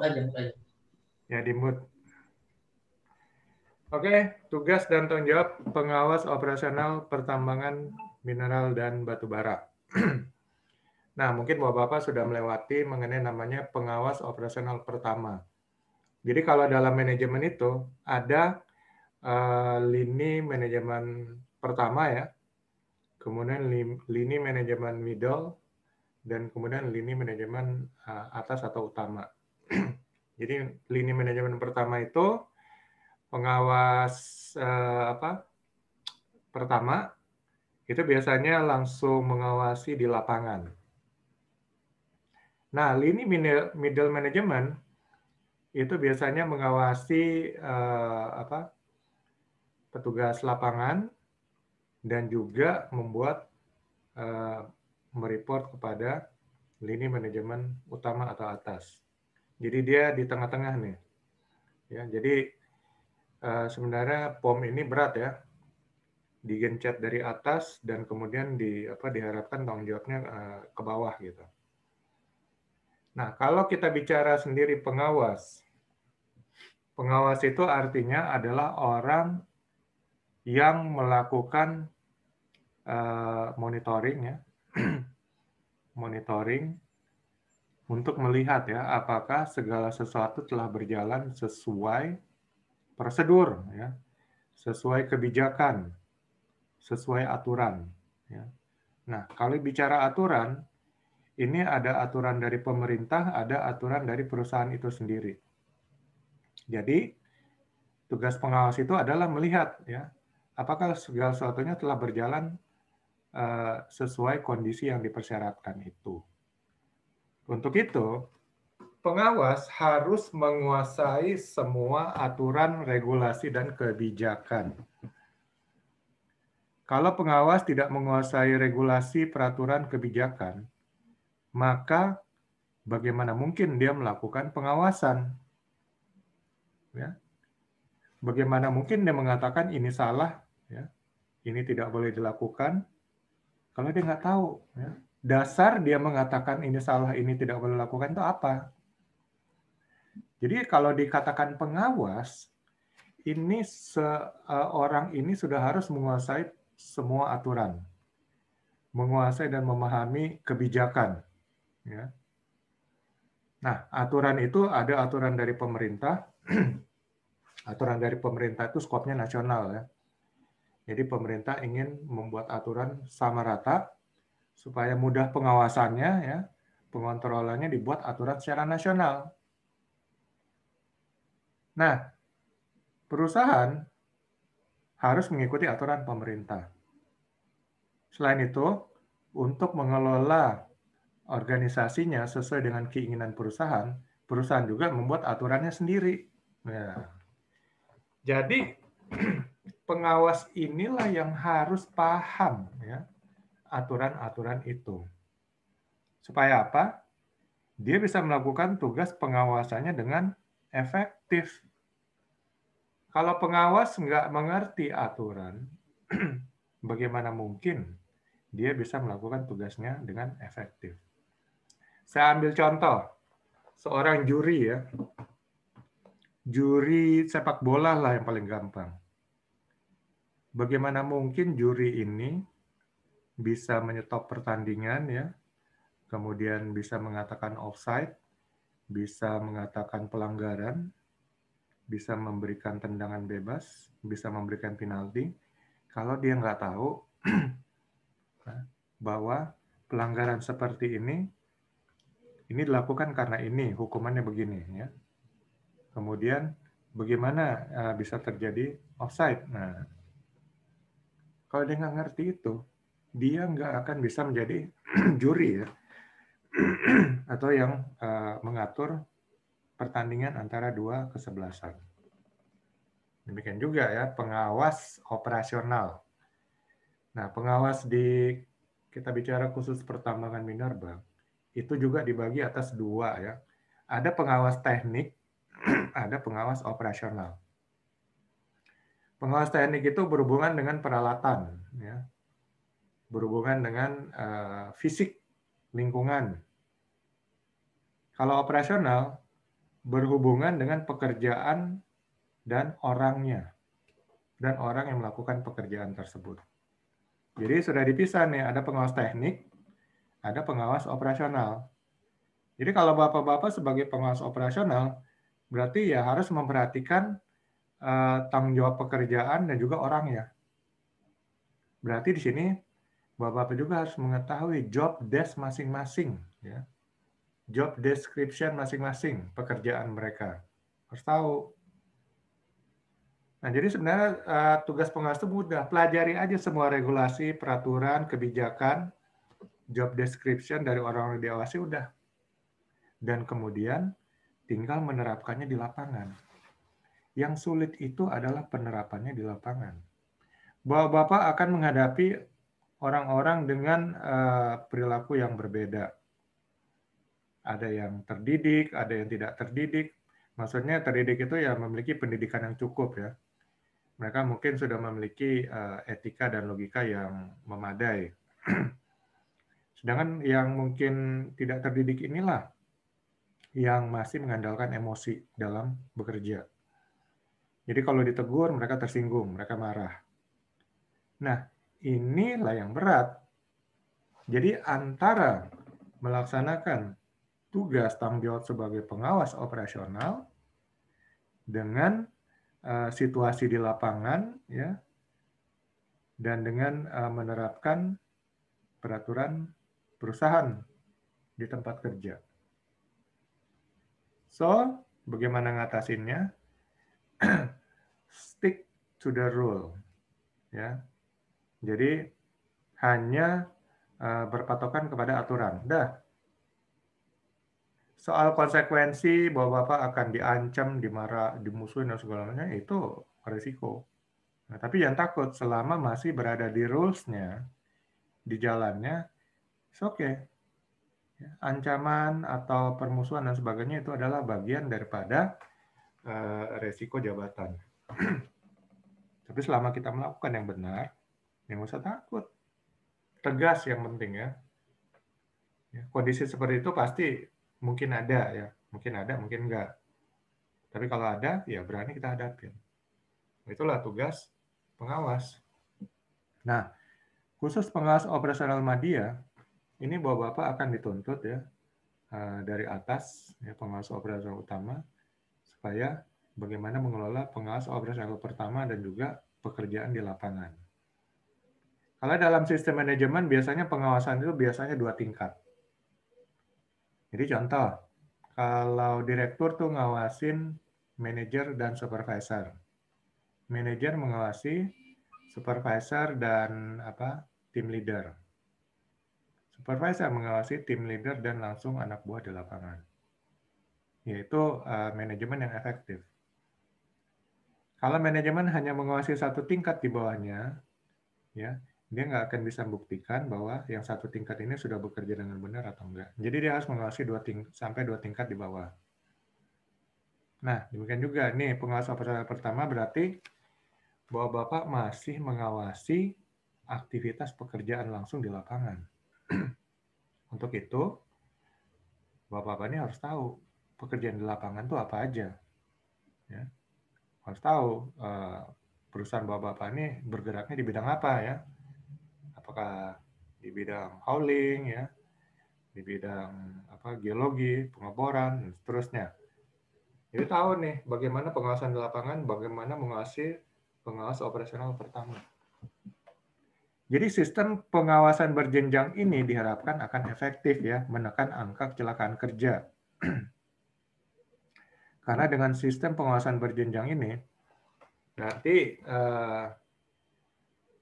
aja. Ya, di mute. Oke, tugas dan tanggung jawab pengawas operasional pertambangan mineral dan batu bara. Nah, mungkin Bapak-Bapak sudah melewati mengenai namanya pengawas operasional pertama. Jadi kalau dalam manajemen itu ada lini manajemen pertama ya, kemudian lini manajemen middle, dan kemudian lini manajemen atas atau utama. Jadi lini manajemen pertama itu pengawas pertama itu biasanya langsung mengawasi di lapangan. Nah, lini middle management itu biasanya mengawasi petugas lapangan dan juga membuat mereport kepada lini manajemen utama atau atas. Jadi dia di tengah-tengah nih. Ya, jadi sebenarnya POM ini berat ya, digencet dari atas dan kemudian diharapkan tanggung jawabnya ke bawah gitu. Nah, kalau kita bicara sendiri pengawas itu artinya adalah orang yang melakukan monitoring ya, monitoring untuk melihat ya apakah segala sesuatu telah berjalan sesuai prosedur ya, sesuai kebijakan, sesuai aturan ya. Nah, kalau bicara aturan, ini ada aturan dari pemerintah, ada aturan dari perusahaan itu sendiri. Jadi, tugas pengawas itu adalah melihat ya, apakah segala sesuatunya telah berjalan sesuai kondisi yang dipersyaratkan itu. Untuk itu, pengawas harus menguasai semua aturan, regulasi, dan kebijakan. Kalau pengawas tidak menguasai regulasi, peraturan, kebijakan, maka bagaimana mungkin dia melakukan pengawasan? Ya. Bagaimana mungkin dia mengatakan ini salah, ya, ini tidak boleh dilakukan, kalau dia nggak tahu. Ya. Dasar dia mengatakan ini salah, ini tidak boleh dilakukan itu apa? Jadi kalau dikatakan pengawas, ini seorang ini sudah harus menguasai semua aturan, menguasai dan memahami kebijakan. Ya. Nah, aturan itu ada aturan dari pemerintah. Aturan dari pemerintah itu skopnya nasional ya. Jadi pemerintah ingin membuat aturan sama rata supaya mudah pengawasannya ya, pengontrolannya dibuat aturan secara nasional. Nah, perusahaan harus mengikuti aturan pemerintah. Selain itu, untuk mengelola organisasinya sesuai dengan keinginan perusahaan, perusahaan juga membuat aturannya sendiri. Nah, jadi pengawas inilah yang harus paham ya aturan-aturan itu. Supaya apa? Dia bisa melakukan tugas pengawasannya dengan efektif. Kalau pengawas nggak mengerti aturan, bagaimana mungkin dia bisa melakukan tugasnya dengan efektif? Saya ambil contoh, seorang juri ya, juri sepak bola lah yang paling gampang. Bagaimana mungkin juri ini bisa menyetop pertandingan ya, kemudian bisa mengatakan offside, bisa mengatakan pelanggaran, bisa memberikan tendangan bebas, bisa memberikan penalti, kalau dia nggak tahu bahwa pelanggaran seperti ini dilakukan karena ini, hukumannya begini. Ya. Kemudian bagaimana bisa terjadi offside. Nah, kalau dia nggak ngerti itu, dia nggak akan bisa menjadi juri ya, atau yang mengatur pertandingan antara dua kesebelasan. Demikian juga ya pengawas operasional. Nah, pengawas kita bicara khusus pertambangan minerba, itu juga dibagi atas dua ya. Ada pengawas teknik, ada pengawas operasional. Pengawas teknik itu berhubungan dengan peralatan, ya. Berhubungan dengan fisik lingkungan. Kalau operasional, berhubungan dengan pekerjaan dan orangnya, dan orang yang melakukan pekerjaan tersebut. Jadi sudah dipisah nih, ada pengawas teknik, ada pengawas operasional. Jadi kalau Bapak-Bapak sebagai pengawas operasional, berarti ya harus memperhatikan tanggung jawab pekerjaan dan juga orangnya. Berarti di sini Bapak-Bapak juga harus mengetahui job desk masing-masing, ya. Job description masing-masing pekerjaan mereka. Harus tahu. Nah, jadi sebenarnya tugas pengawas itu mudah. Pelajari aja semua regulasi, peraturan, kebijakan, job description dari orang-orang yang diawasi udah. Dan kemudian tinggal menerapkannya di lapangan. Yang sulit itu adalah penerapannya di lapangan. Bapak akan menghadapi orang-orang dengan perilaku yang berbeda. Ada yang terdidik, ada yang tidak terdidik. Maksudnya terdidik itu ya memiliki pendidikan yang cukup ya. Mereka mungkin sudah memiliki etika dan logika yang memadai. Sedangkan yang mungkin tidak terdidik inilah yang masih mengandalkan emosi dalam bekerja. Jadi kalau ditegur, mereka tersinggung, mereka marah. Nah, inilah yang berat. Jadi antara melaksanakan tugas tanggung jawab sebagai pengawas operasional dengan situasi di lapangan, ya, dan dengan menerapkan peraturan perusahaan di tempat kerja. So, bagaimana ngatasinnya? Stick to the rule, ya. Jadi hanya berpatokan kepada aturan. Dah. Soal konsekuensi bahwa Bapak akan diancam, dimarah, dimusuhin dan segala macam itu risiko. Nah, tapi jangan takut selama masih berada di rules-nya, di jalannya, it's okay. Ancaman atau permusuhan dan sebagainya itu adalah bagian daripada resiko jabatan. Tapi selama kita melakukan yang benar, yang usah takut. Tegas yang penting ya. Kondisi seperti itu pasti mungkin ada ya, mungkin enggak. Tapi kalau ada, ya berani kita hadapin. Itulah tugas pengawas. Nah, khusus pengawas operasional media, ini Bapak akan dituntut ya dari atas, ya, pengawas operasional utama, supaya bagaimana mengelola pengawas operasional pertama dan juga pekerjaan di lapangan. Kalau dalam sistem manajemen biasanya pengawasan itu biasanya 2 tingkat. Jadi contoh, kalau direktur tuh ngawasin manajer dan supervisor. Manajer mengawasi supervisor dan tim leader. Supervisor mengawasi tim leader dan langsung anak buah di lapangan. Yaitu manajemen yang efektif. Kalau manajemen hanya mengawasi satu tingkat di bawahnya, ya, dia nggak akan bisa membuktikan bahwa yang satu tingkat ini sudah bekerja dengan benar atau enggak. Jadi dia harus mengawasi 2 tingkat di bawah. Nah, demikian juga nih pengawas operasional pertama berarti bahwa Bapak masih mengawasi aktivitas pekerjaan langsung di lapangan. Untuk itu, Bapak-Bapak ini harus tahu pekerjaan di lapangan itu apa aja. Ya. Harus tahu perusahaan Bapak-Bapak ini bergeraknya di bidang apa ya. Apakah di bidang hauling, ya, di bidang geologi, pengeboran, dan seterusnya. Jadi tahu nih bagaimana pengawasan di lapangan, bagaimana mengawasi pengawas operasional pertama. Jadi sistem pengawasan berjenjang ini diharapkan akan efektif ya, menekan angka kecelakaan kerja. Karena dengan sistem pengawasan berjenjang ini, berarti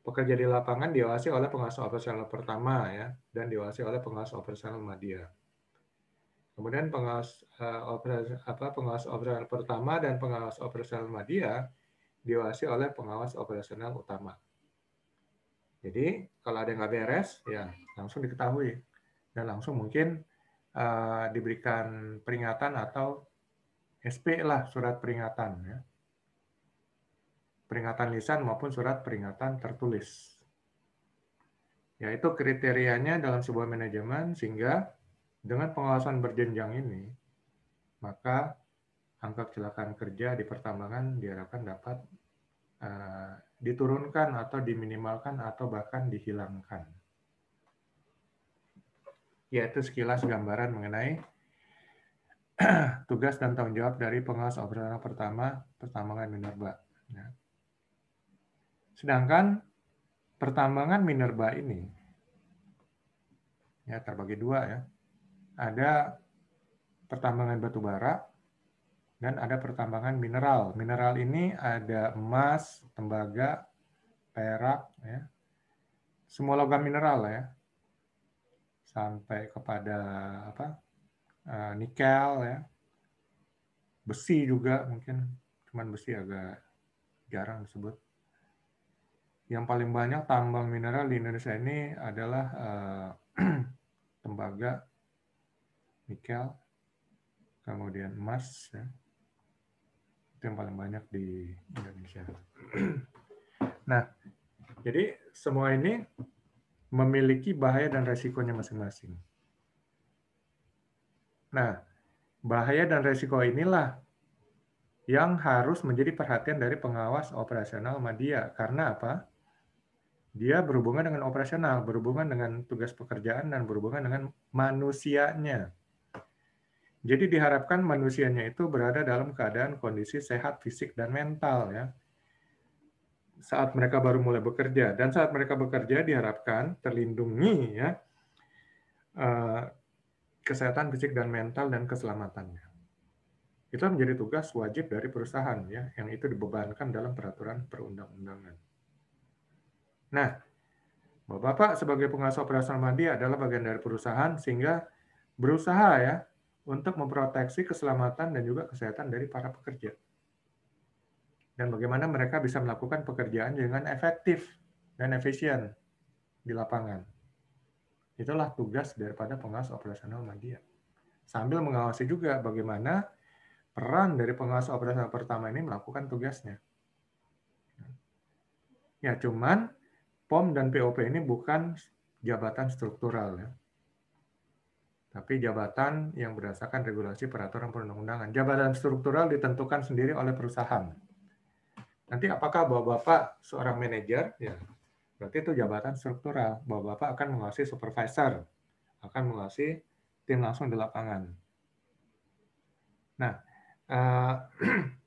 pekerja di lapangan diawasi oleh pengawas operasional pertama ya, dan diawasi oleh pengawas operasional media. Kemudian pengawas operasional pertama dan pengawas operasional media diawasi oleh pengawas operasional utama. Jadi kalau ada yang nggak beres, ya langsung diketahui dan langsung mungkin diberikan peringatan atau SP lah, surat peringatan, ya. Peringatan lisan maupun surat peringatan tertulis. Yaitu kriterianya dalam sebuah manajemen sehingga dengan pengawasan berjenjang ini, maka angka kecelakaan kerja di pertambangan diharapkan dapat diturunkan atau diminimalkan atau bahkan dihilangkan. Yaitu sekilas gambaran mengenai tugas dan tanggung jawab dari pengawas operasional pertama pertambangan minerba. Ya. Sedangkan pertambangan minerba ini ya terbagi dua ya. Ada pertambangan batu bara dan ada pertambangan mineral. Mineral ini ada emas, tembaga, perak, ya. Semua logam mineral ya. Sampai kepada nikel ya. Besi juga mungkin, cuman besi agak jarang disebut. Yang paling banyak tambang mineral di Indonesia ini adalah tembaga, nikel, kemudian emas ya. Itu yang paling banyak di Indonesia. Nah, jadi semua ini memiliki bahaya dan resikonya masing-masing. Nah, bahaya dan resiko inilah yang harus menjadi perhatian dari pengawas operasional media. Karena apa? Dia berhubungan dengan operasional, berhubungan dengan tugas pekerjaan, dan berhubungan dengan manusianya. Jadi diharapkan manusianya itu berada dalam keadaan kondisi sehat fisik dan mental ya. Saat mereka baru mulai bekerja, dan saat mereka bekerja diharapkan terlindungi ya kesehatan fisik dan mental dan keselamatannya. Itu menjadi tugas wajib dari perusahaan ya, yang itu dibebankan dalam peraturan perundang-undangan. Nah, Bapak sebagai pengawas operasional media adalah bagian dari perusahaan sehingga berusaha ya untuk memproteksi keselamatan dan juga kesehatan dari para pekerja. Dan bagaimana mereka bisa melakukan pekerjaan dengan efektif dan efisien di lapangan. Itulah tugas daripada pengawas operasional media. Sambil mengawasi juga bagaimana peran dari pengawas operasional pertama ini melakukan tugasnya. Ya, cuman POM dan POP ini bukan jabatan struktural ya. Tapi jabatan yang berdasarkan regulasi peraturan perundang-undangan. Jabatan struktural ditentukan sendiri oleh perusahaan. Nanti apakah Bapak seorang manajer? Ya, berarti itu jabatan struktural. Bapak akan mengawasi supervisor, akan mengawasi tim langsung di lapangan. Nah,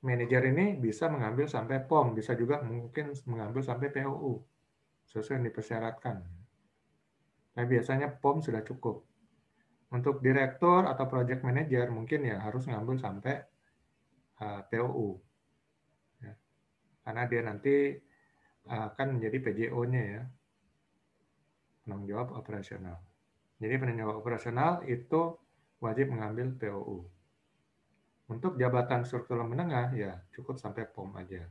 manajer ini bisa mengambil sampai POM, bisa juga mungkin mengambil sampai POU, sesuai yang dipersyaratkan. Tapi biasanya POM sudah cukup. Untuk direktur atau project manager mungkin ya harus ngambil sampai POU. Ya. Karena dia nanti akan menjadi PJO-nya ya, penanggung jawab operasional. Jadi penanggung jawab operasional itu wajib mengambil POU. Untuk jabatan struktural menengah ya cukup sampai POM aja.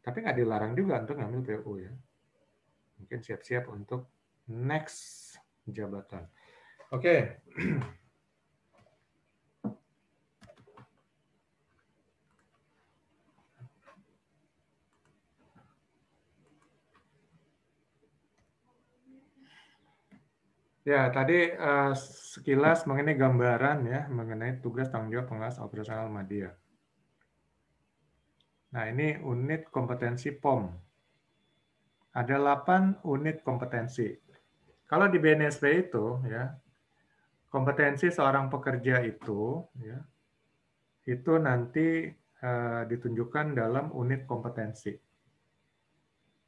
Tapi nggak dilarang juga untuk ngambil POU ya. Mungkin siap-siap untuk next jabatan. Oke. Ya, tadi sekilas mengenai gambaran ya, mengenai tugas tanggung jawab pengawas operasional media. Nah, ini unit kompetensi POM. Ada 8 unit kompetensi. Kalau di BNSP itu, ya, kompetensi seorang pekerja itu, ya, itu nanti ditunjukkan dalam unit kompetensi.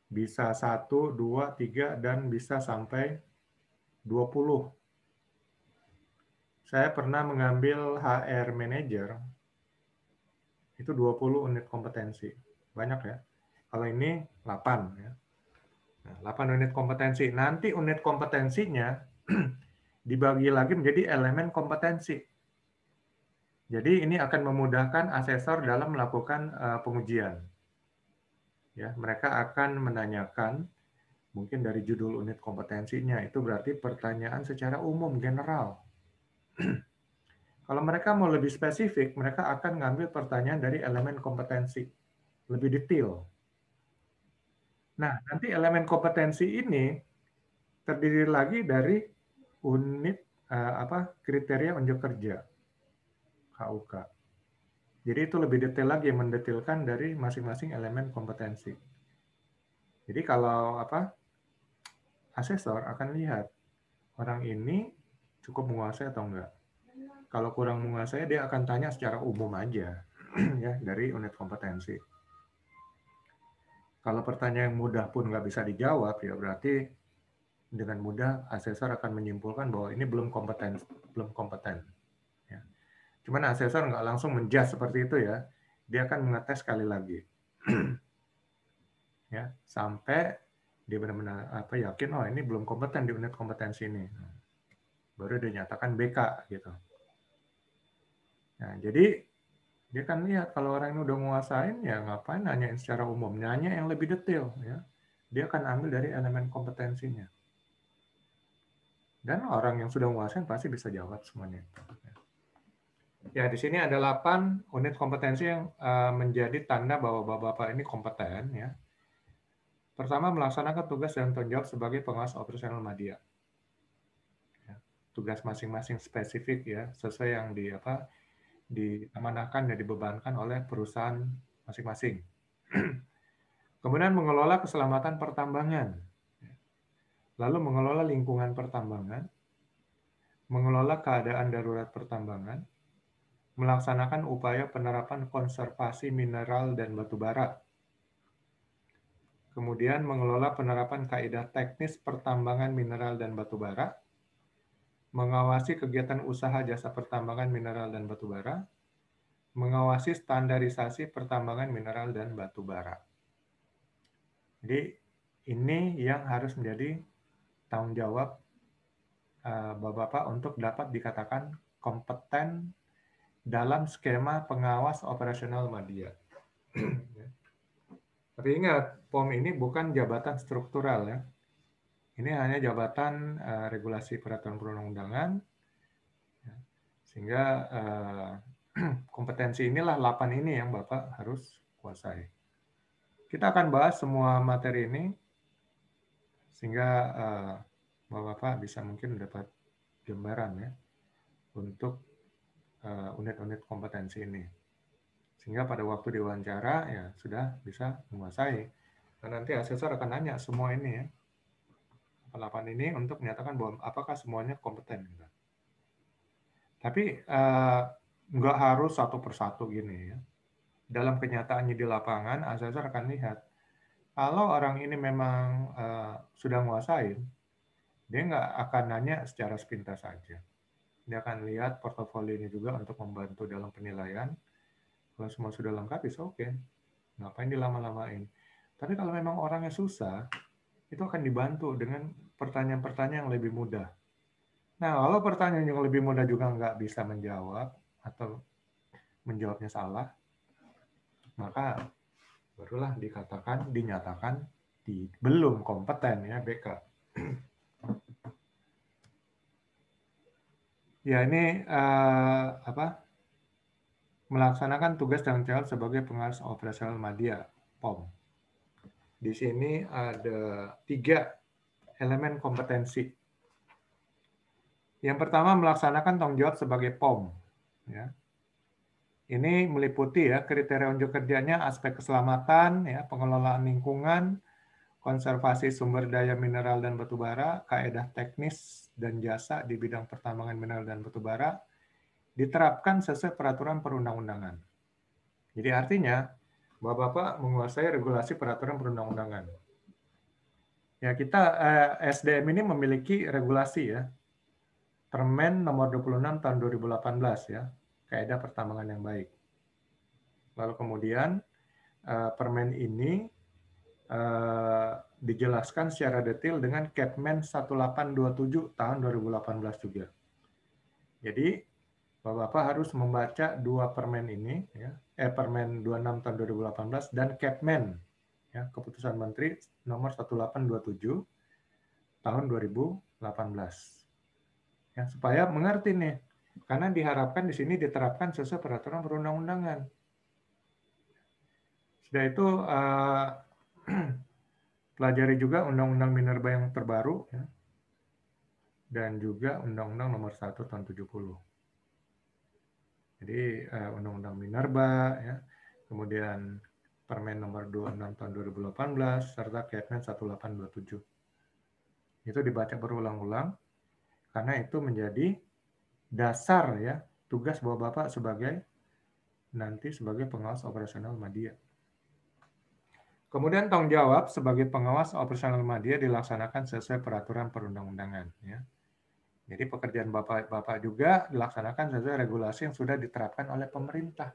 Bisa 1, 2, 3, dan bisa sampai 20. Saya pernah mengambil HR Manager, itu 20 unit kompetensi. Banyak ya. Kalau ini 8 ya. Nah, 8 unit kompetensi. Nanti unit kompetensinya dibagi lagi menjadi elemen kompetensi. Jadi ini akan memudahkan asesor dalam melakukan pengujian. Ya, mereka akan menanyakan mungkin dari judul unit kompetensinya, itu berarti pertanyaan secara umum general. Kalau mereka mau lebih spesifik, mereka akan ngambil pertanyaan dari elemen kompetensi, lebih detail. Nah, nanti elemen kompetensi ini terdiri lagi dari unit kriteria unjuk kerja, KUK. Jadi itu lebih detail lagi, mendetilkan dari masing-masing elemen kompetensi. Jadi kalau asesor akan lihat orang ini cukup menguasai atau enggak. Kalau kurang menguasai, dia akan tanya secara umum aja, ya, dari unit kompetensi. Kalau pertanyaan yang mudah pun nggak bisa dijawab, ya berarti dengan mudah asesor akan menyimpulkan bahwa ini belum kompeten. Ya. Cuman asesor nggak langsung menjudge seperti itu ya, dia akan mengetes sekali lagi, ya, sampai dia benar-benar yakin, oh ini belum kompeten di unit kompetensi ini, baru dia nyatakan BK gitu. Nah, jadi dia kan lihat kalau orang ini udah menguasain, ya ngapain nanyain secara umum, nanya yang lebih detail, ya. Dia akan ambil dari elemen kompetensinya. Dan orang yang sudah menguasai pasti bisa jawab semuanya. Ya, di sini ada 8 unit kompetensi yang menjadi tanda bahwa Bapak ini kompeten, ya. Pertama, melaksanakan tugas dan tanggung jawab sebagai pengawas operasional media. Ya, tugas masing-masing spesifik ya, sesuai yang diamanahkan dan dibebankan oleh perusahaan masing-masing. Kemudian mengelola keselamatan pertambangan. Lalu mengelola lingkungan pertambangan, mengelola keadaan darurat pertambangan, melaksanakan upaya penerapan konservasi mineral dan batu bara. Kemudian mengelola penerapan kaidah teknis pertambangan mineral dan batu bara, mengawasi kegiatan usaha jasa pertambangan mineral dan batu bara, mengawasi standarisasi pertambangan mineral dan batu bara. Jadi ini yang harus menjadi tanggung jawab Bapak-Bapak untuk dapat dikatakan kompeten dalam skema pengawas operasional media. Tapi ingat, POM ini bukan jabatan struktural ya. Ini hanya jabatan regulasi peraturan perundang-undangan, ya. Sehingga kompetensi inilah 8 ini yang Bapak harus kuasai. Kita akan bahas semua materi ini, sehingga Bapak-Bapak bisa mungkin mendapat gambaran ya, untuk unit-unit kompetensi ini. Sehingga pada waktu diwawancara ya sudah bisa menguasai. Dan nanti asesor akan nanya semua ini ya, 8 ini untuk menyatakan bahwa apakah semuanya kompeten. Gitu. Tapi nggak harus satu persatu gini ya. Dalam kenyataannya di lapangan, asesor akan lihat kalau orang ini memang sudah menguasai, dia nggak akan nanya secara sepintas saja. Dia akan lihat portofolio ini juga untuk membantu dalam penilaian. Kalau semua sudah lengkap, bisa oke. Ngapain dilama-lamain. Tapi kalau memang orangnya susah, itu akan dibantu dengan pertanyaan-pertanyaan yang lebih mudah. Nah, kalau pertanyaan yang lebih mudah juga nggak bisa menjawab, atau menjawabnya salah, maka barulah dinyatakan belum kompeten ya BK. Ya ini melaksanakan tugas dan tanggung jawab sebagai pengawas operasional media POM. Di sini ada 3 elemen kompetensi. Yang pertama melaksanakan tanggung jawab sebagai POM. Ya. Ini meliputi ya kriteria unjuk kerjanya, aspek keselamatan, ya, pengelolaan lingkungan, konservasi sumber daya mineral dan batu bara, kaedah teknis dan jasa di bidang pertambangan mineral dan batu bara, diterapkan sesuai peraturan perundang-undangan. Jadi artinya, Bapak-Bapak menguasai regulasi peraturan perundang-undangan. Ya, kita SDM ini memiliki regulasi ya. Permen nomor 26 tahun 2018 ya, kaedah pertambangan yang baik. Lalu kemudian permen ini dijelaskan secara detail dengan Kepmen 1827 tahun 2018 juga. Jadi Bapak-Bapak harus membaca 2 permen ini ya, Permen 26 tahun 2018 dan Kepmen ya, Keputusan Menteri nomor 1827 tahun 2018. Ya, supaya mengerti nih. Karena diharapkan di sini diterapkan sesuai peraturan perundang-undangan. Sudah itu pelajari juga Undang-Undang Minerba yang terbaru ya, dan juga Undang-Undang Nomor 1 Tahun 70. Jadi Jadi Undang-Undang Minerba, ya, kemudian Permen nomor 26 tahun 2018, serta Kepmen 1827. Itu dibaca berulang-ulang, karena itu menjadi dasar ya tugas Bapak sebagai pengawas operasional media. Kemudian tanggung jawab sebagai pengawas operasional media dilaksanakan sesuai peraturan perundang-undangan. Ya. Jadi pekerjaan Bapak juga dilaksanakan sesuai regulasi yang sudah diterapkan oleh pemerintah.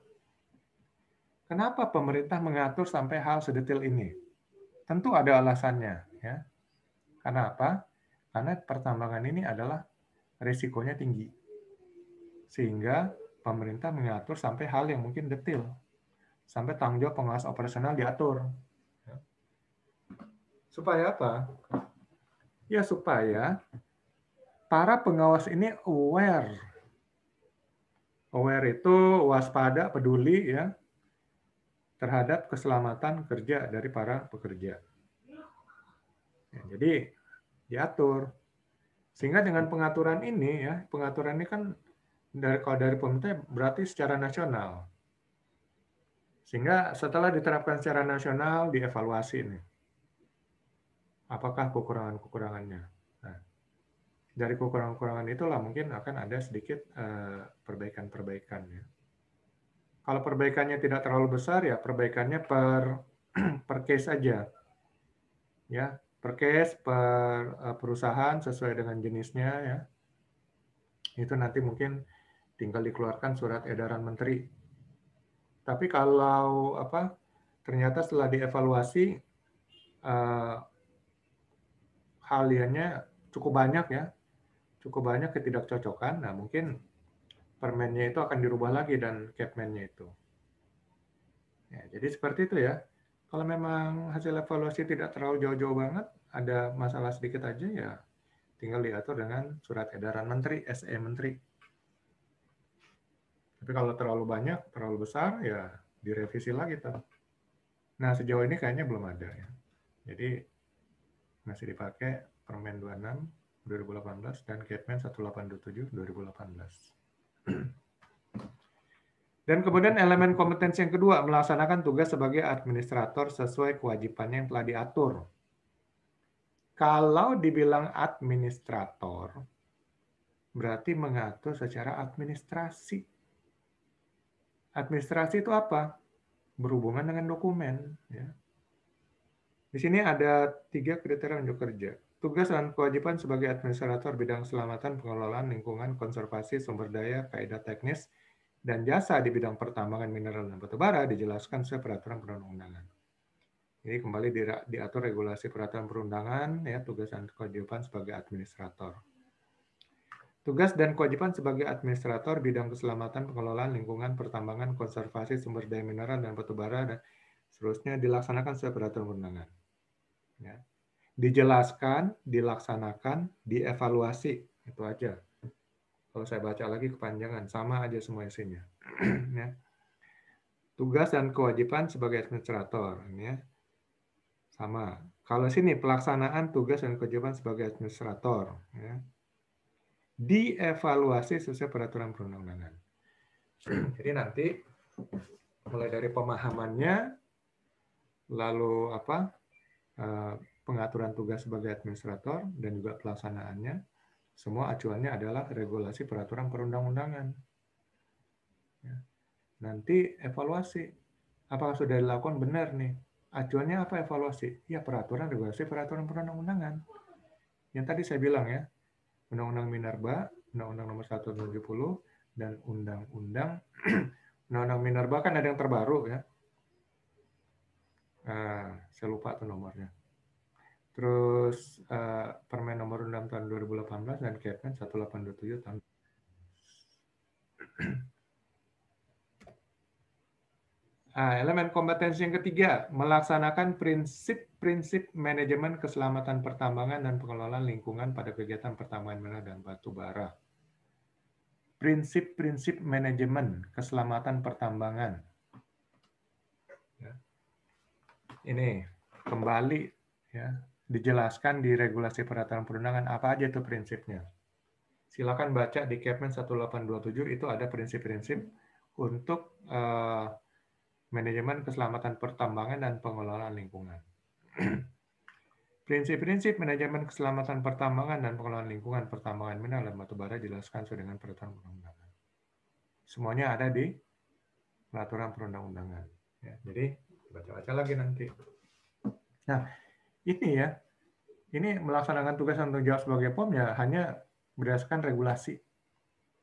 Kenapa pemerintah mengatur sampai hal sedetail ini? Tentu ada alasannya. Ya. Karena apa? Karena pertambangan ini adalah risikonya tinggi. Sehingga pemerintah mengatur sampai hal yang mungkin detail. Sampai tanggung jawab pengawas operasional diatur. Supaya apa? Ya supaya para pengawas ini aware. Aware itu waspada, peduli ya terhadap keselamatan kerja dari para pekerja. Ya, jadi diatur. Sehingga dengan pengaturan ini ya, pengaturan ini kan kalau dari pemerintah berarti secara nasional. Sehingga setelah diterapkan secara nasional dievaluasi ini. Apakah kekurangan-kekurangannya? Nah, dari kekurangan-kekurangan itulah mungkin akan ada sedikit perbaikan-perbaikan ya. Kalau perbaikannya tidak terlalu besar ya perbaikannya per case aja. Ya, per case, per perusahaan sesuai dengan jenisnya ya. Itu nanti mungkin tinggal dikeluarkan surat edaran menteri. Tapi kalau ternyata setelah dievaluasi haliannya cukup banyak ya, cukup banyak ketidakcocokan. Nah mungkin permennya itu akan dirubah lagi dan Kepmennya itu. Ya, jadi seperti itu ya. Kalau memang hasil evaluasi tidak terlalu jauh-jauh banget, ada masalah sedikit aja ya, tinggal diatur dengan surat edaran menteri, SE menteri. Tapi kalau terlalu banyak, terlalu besar, ya direvisi lagi tuh. Nah sejauh ini kayaknya belum ada ya. Jadi masih dipakai Permen 26 2018 dan Kepmen 1827 2018. Dan kemudian elemen kompetensi yang kedua, melaksanakan tugas sebagai administrator sesuai kewajibannya yang telah diatur. Kalau dibilang administrator, berarti mengatur secara administrasi. Administrasi itu apa? Berhubungan dengan dokumen. Ya. Di sini ada 3 kriteria unjuk kerja. Tugas dan kewajiban sebagai administrator bidang keselamatan, pengelolaan lingkungan, konservasi, sumber daya, kaidah teknis, dan jasa di bidang pertambangan mineral dan batubara dijelaskan sesuai peraturan perundang-undangan. Jadi kembali diatur regulasi peraturan perundangan, ya tugas dan kewajiban sebagai administrator. Tugas dan kewajiban sebagai administrator bidang keselamatan, pengelolaan lingkungan, pertambangan, konservasi, sumber daya mineral dan batubara dan seterusnya dilaksanakan sesuai peraturan perundangan. Ya. Dijelaskan, dilaksanakan, dievaluasi, itu aja. Kalau saya baca lagi kepanjangan, sama aja semua isinya. Ya. Tugas dan kewajiban sebagai administrator, ya. Sama. Kalau sini pelaksanaan tugas dan kewajiban sebagai administrator, ya. Dievaluasi sesuai peraturan perundang-undangan. Jadi nanti mulai dari pemahamannya, lalu pengaturan tugas sebagai administrator dan juga pelaksanaannya. Semua acuannya adalah regulasi peraturan perundang-undangan. Ya. Nanti evaluasi. Apakah sudah dilakukan benar nih? Acuannya apa evaluasi? Ya peraturan regulasi peraturan perundang-undangan. Yang tadi saya bilang ya, Undang-Undang Minerba, Undang-Undang Nomor 1 Tahun 70 dan Undang-Undang Minerba kan ada yang terbaru ya. Saya lupa tuh nomornya. Terus Permen nomor 6 tahun 2018 dan Kepmen 1827 tahun. Elemen kompetensi yang ketiga, melaksanakan prinsip-prinsip manajemen keselamatan pertambangan dan pengelolaan lingkungan pada kegiatan pertambangan mineral dan batu bara. Prinsip-prinsip manajemen keselamatan pertambangan. Ya. Ini kembali ya dijelaskan di regulasi peraturan perundangan apa aja itu prinsipnya. Silakan baca di Kepmen 1827 itu ada prinsip-prinsip untuk manajemen keselamatan pertambangan dan pengelolaan lingkungan. Prinsip-prinsip manajemen keselamatan pertambangan dan pengelolaan lingkungan pertambangan mineral dan batubara dijelaskan sesuai dengan peraturan perundang-undangan. Semuanya ada di peraturan perundang-undangan. Ya, jadi baca-baca lagi nanti. Nah, ini melaksanakan tugas dan tanggung jawab sebagai POM ya hanya berdasarkan regulasi.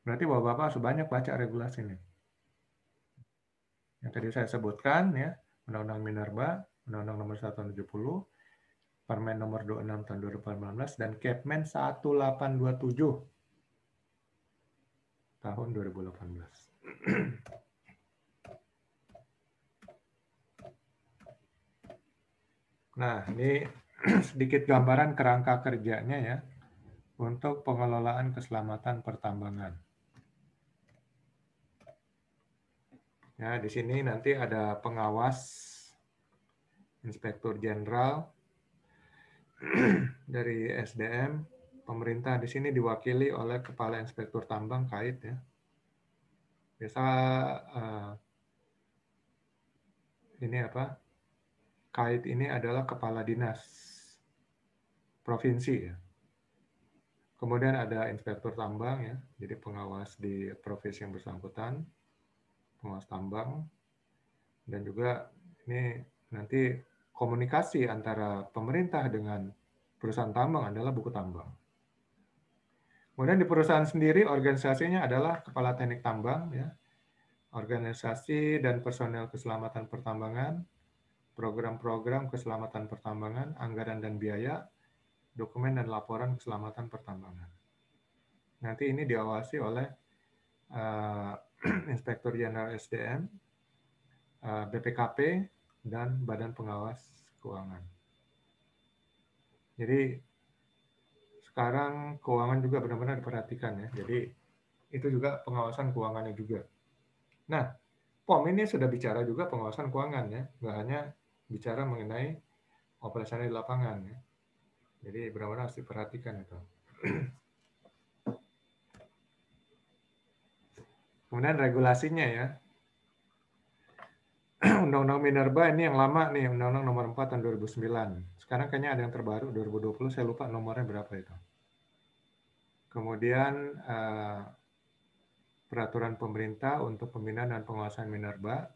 Berarti Bapak-Bapak harus banyak baca regulasi ini. Yang tadi saya sebutkan ya, Undang-Undang Minerba, Undang-Undang Nomor 1 Tahun 70, Permen Nomor 26 Tahun 2018 dan Kepmen 1827 tahun 2018. Nah, ini sedikit gambaran kerangka kerjanya ya untuk pengelolaan keselamatan pertambangan. Ya, di sini nanti ada pengawas, Inspektur Jenderal dari SDM, pemerintah di sini diwakili oleh Kepala Inspektur Tambang KAIT ya. Biasa ini apa? KAIT ini adalah kepala dinas provinsi ya. Kemudian ada inspektur tambang ya, jadi pengawas di provinsi yang bersangkutan, pengawas tambang, dan juga ini nanti komunikasi antara pemerintah dengan perusahaan tambang adalah buku tambang. Kemudian di perusahaan sendiri organisasinya adalah kepala teknik tambang ya, organisasi dan personel keselamatan pertambangan, program-program keselamatan pertambangan, anggaran dan biaya, dokumen dan laporan keselamatan pertambangan. Nanti ini diawasi oleh Inspektur Jenderal SDM, BPKP, dan Badan Pengawas Keuangan. Jadi sekarang keuangan juga benar-benar diperhatikan ya. Jadi itu juga pengawasan keuangannya juga. Nah, POM ini sudah bicara juga pengawasan keuangan ya, nggak hanya bicara mengenai operasional di lapangan ya. Jadi benar-benar harus diperhatikan itu. Kemudian regulasinya ya. Undang-Undang Minerba ini yang lama nih, Undang-Undang Nomor 4 tahun 2009. Sekarang kayaknya ada yang terbaru 2020, saya lupa nomornya berapa itu. Kemudian peraturan pemerintah untuk pembinaan dan pengawasan minerba.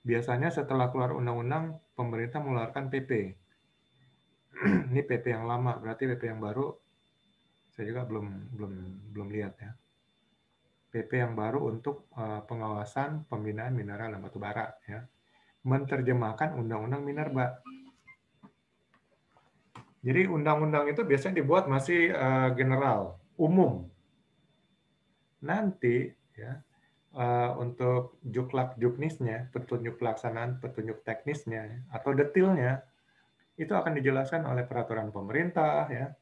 Biasanya setelah keluar undang-undang, pemerintah mengeluarkan PP. Ini PP yang lama, berarti PP yang baru saya juga belum lihat ya. PP yang baru untuk pengawasan pembinaan mineral dan batu bara ya. Menerjemahkan undang-undang minerba. Jadi undang-undang itu biasanya dibuat masih general, umum. Nanti ya untuk juklak-juknisnya, petunjuk pelaksanaan, petunjuk teknisnya atau detailnya itu akan dijelaskan oleh peraturan pemerintah ya.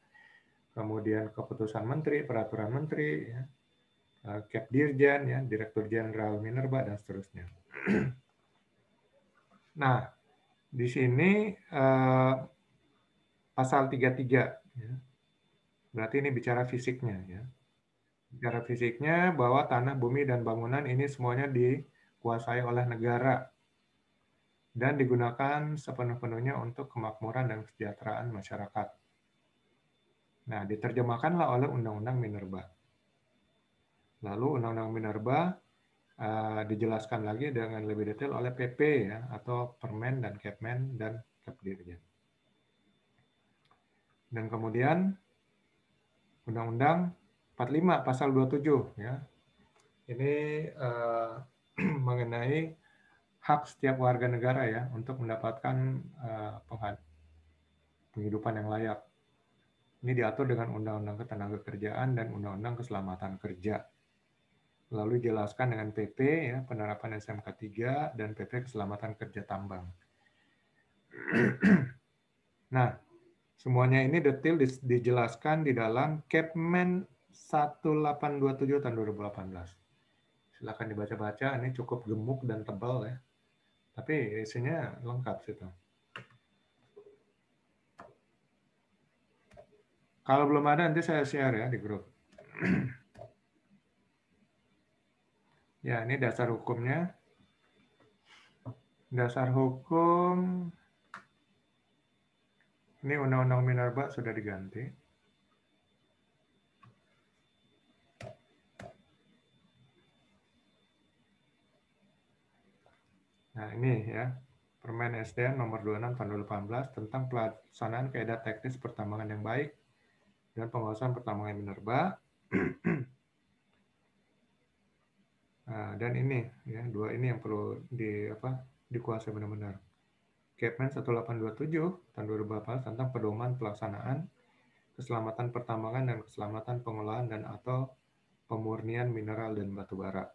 Kemudian keputusan menteri, peraturan menteri ya. Kepdirjen ya, Direktur Jenderal Minerba dan seterusnya. Nah, di sini pasal 33 ya. Berarti ini bicara fisiknya ya. Bicara fisiknya bahwa tanah, bumi dan bangunan ini semuanya dikuasai oleh negara dan digunakan sepenuh-penuhnya untuk kemakmuran dan kesejahteraan masyarakat. Nah, diterjemahkanlah oleh Undang-Undang Minerba. Lalu Undang-Undang Minerba dijelaskan lagi dengan lebih detail oleh PP ya, atau Permen dan Kepmen dan Kepdirjen. Dan kemudian Undang-Undang 45 pasal 27 ya. Ini mengenai hak setiap warga negara ya untuk mendapatkan penghidupan yang layak. Ini diatur dengan Undang-Undang Ketenagakerjaan dan Undang-Undang Keselamatan Kerja. Lalu dijelaskan dengan PP ya, penerapan SMK 3 dan PP Keselamatan Kerja Tambang. Nah, semuanya ini detail dijelaskan di dalam Kepmen 1827 tahun 2018. Silakan dibaca-baca, ini cukup gemuk dan tebal ya. Tapi isinya lengkap situ. Kalau belum ada nanti saya share ya di grup. Ya, ini dasar hukumnya. Dasar hukum, ini Undang-Undang Minerba sudah diganti. Nah, ini ya, Permen SDM nomor 26 tahun 2018 tentang pelaksanaan kaidah teknis pertambangan yang baik dan pengawasan pertambangan minerba. Nah, dan ini ya, dua ini yang perlu dikuasai benar-benar. Kepmen 1827 tahun 2018 tentang pedoman pelaksanaan keselamatan pertambangan dan keselamatan pengolahan dan atau pemurnian mineral dan batu bara.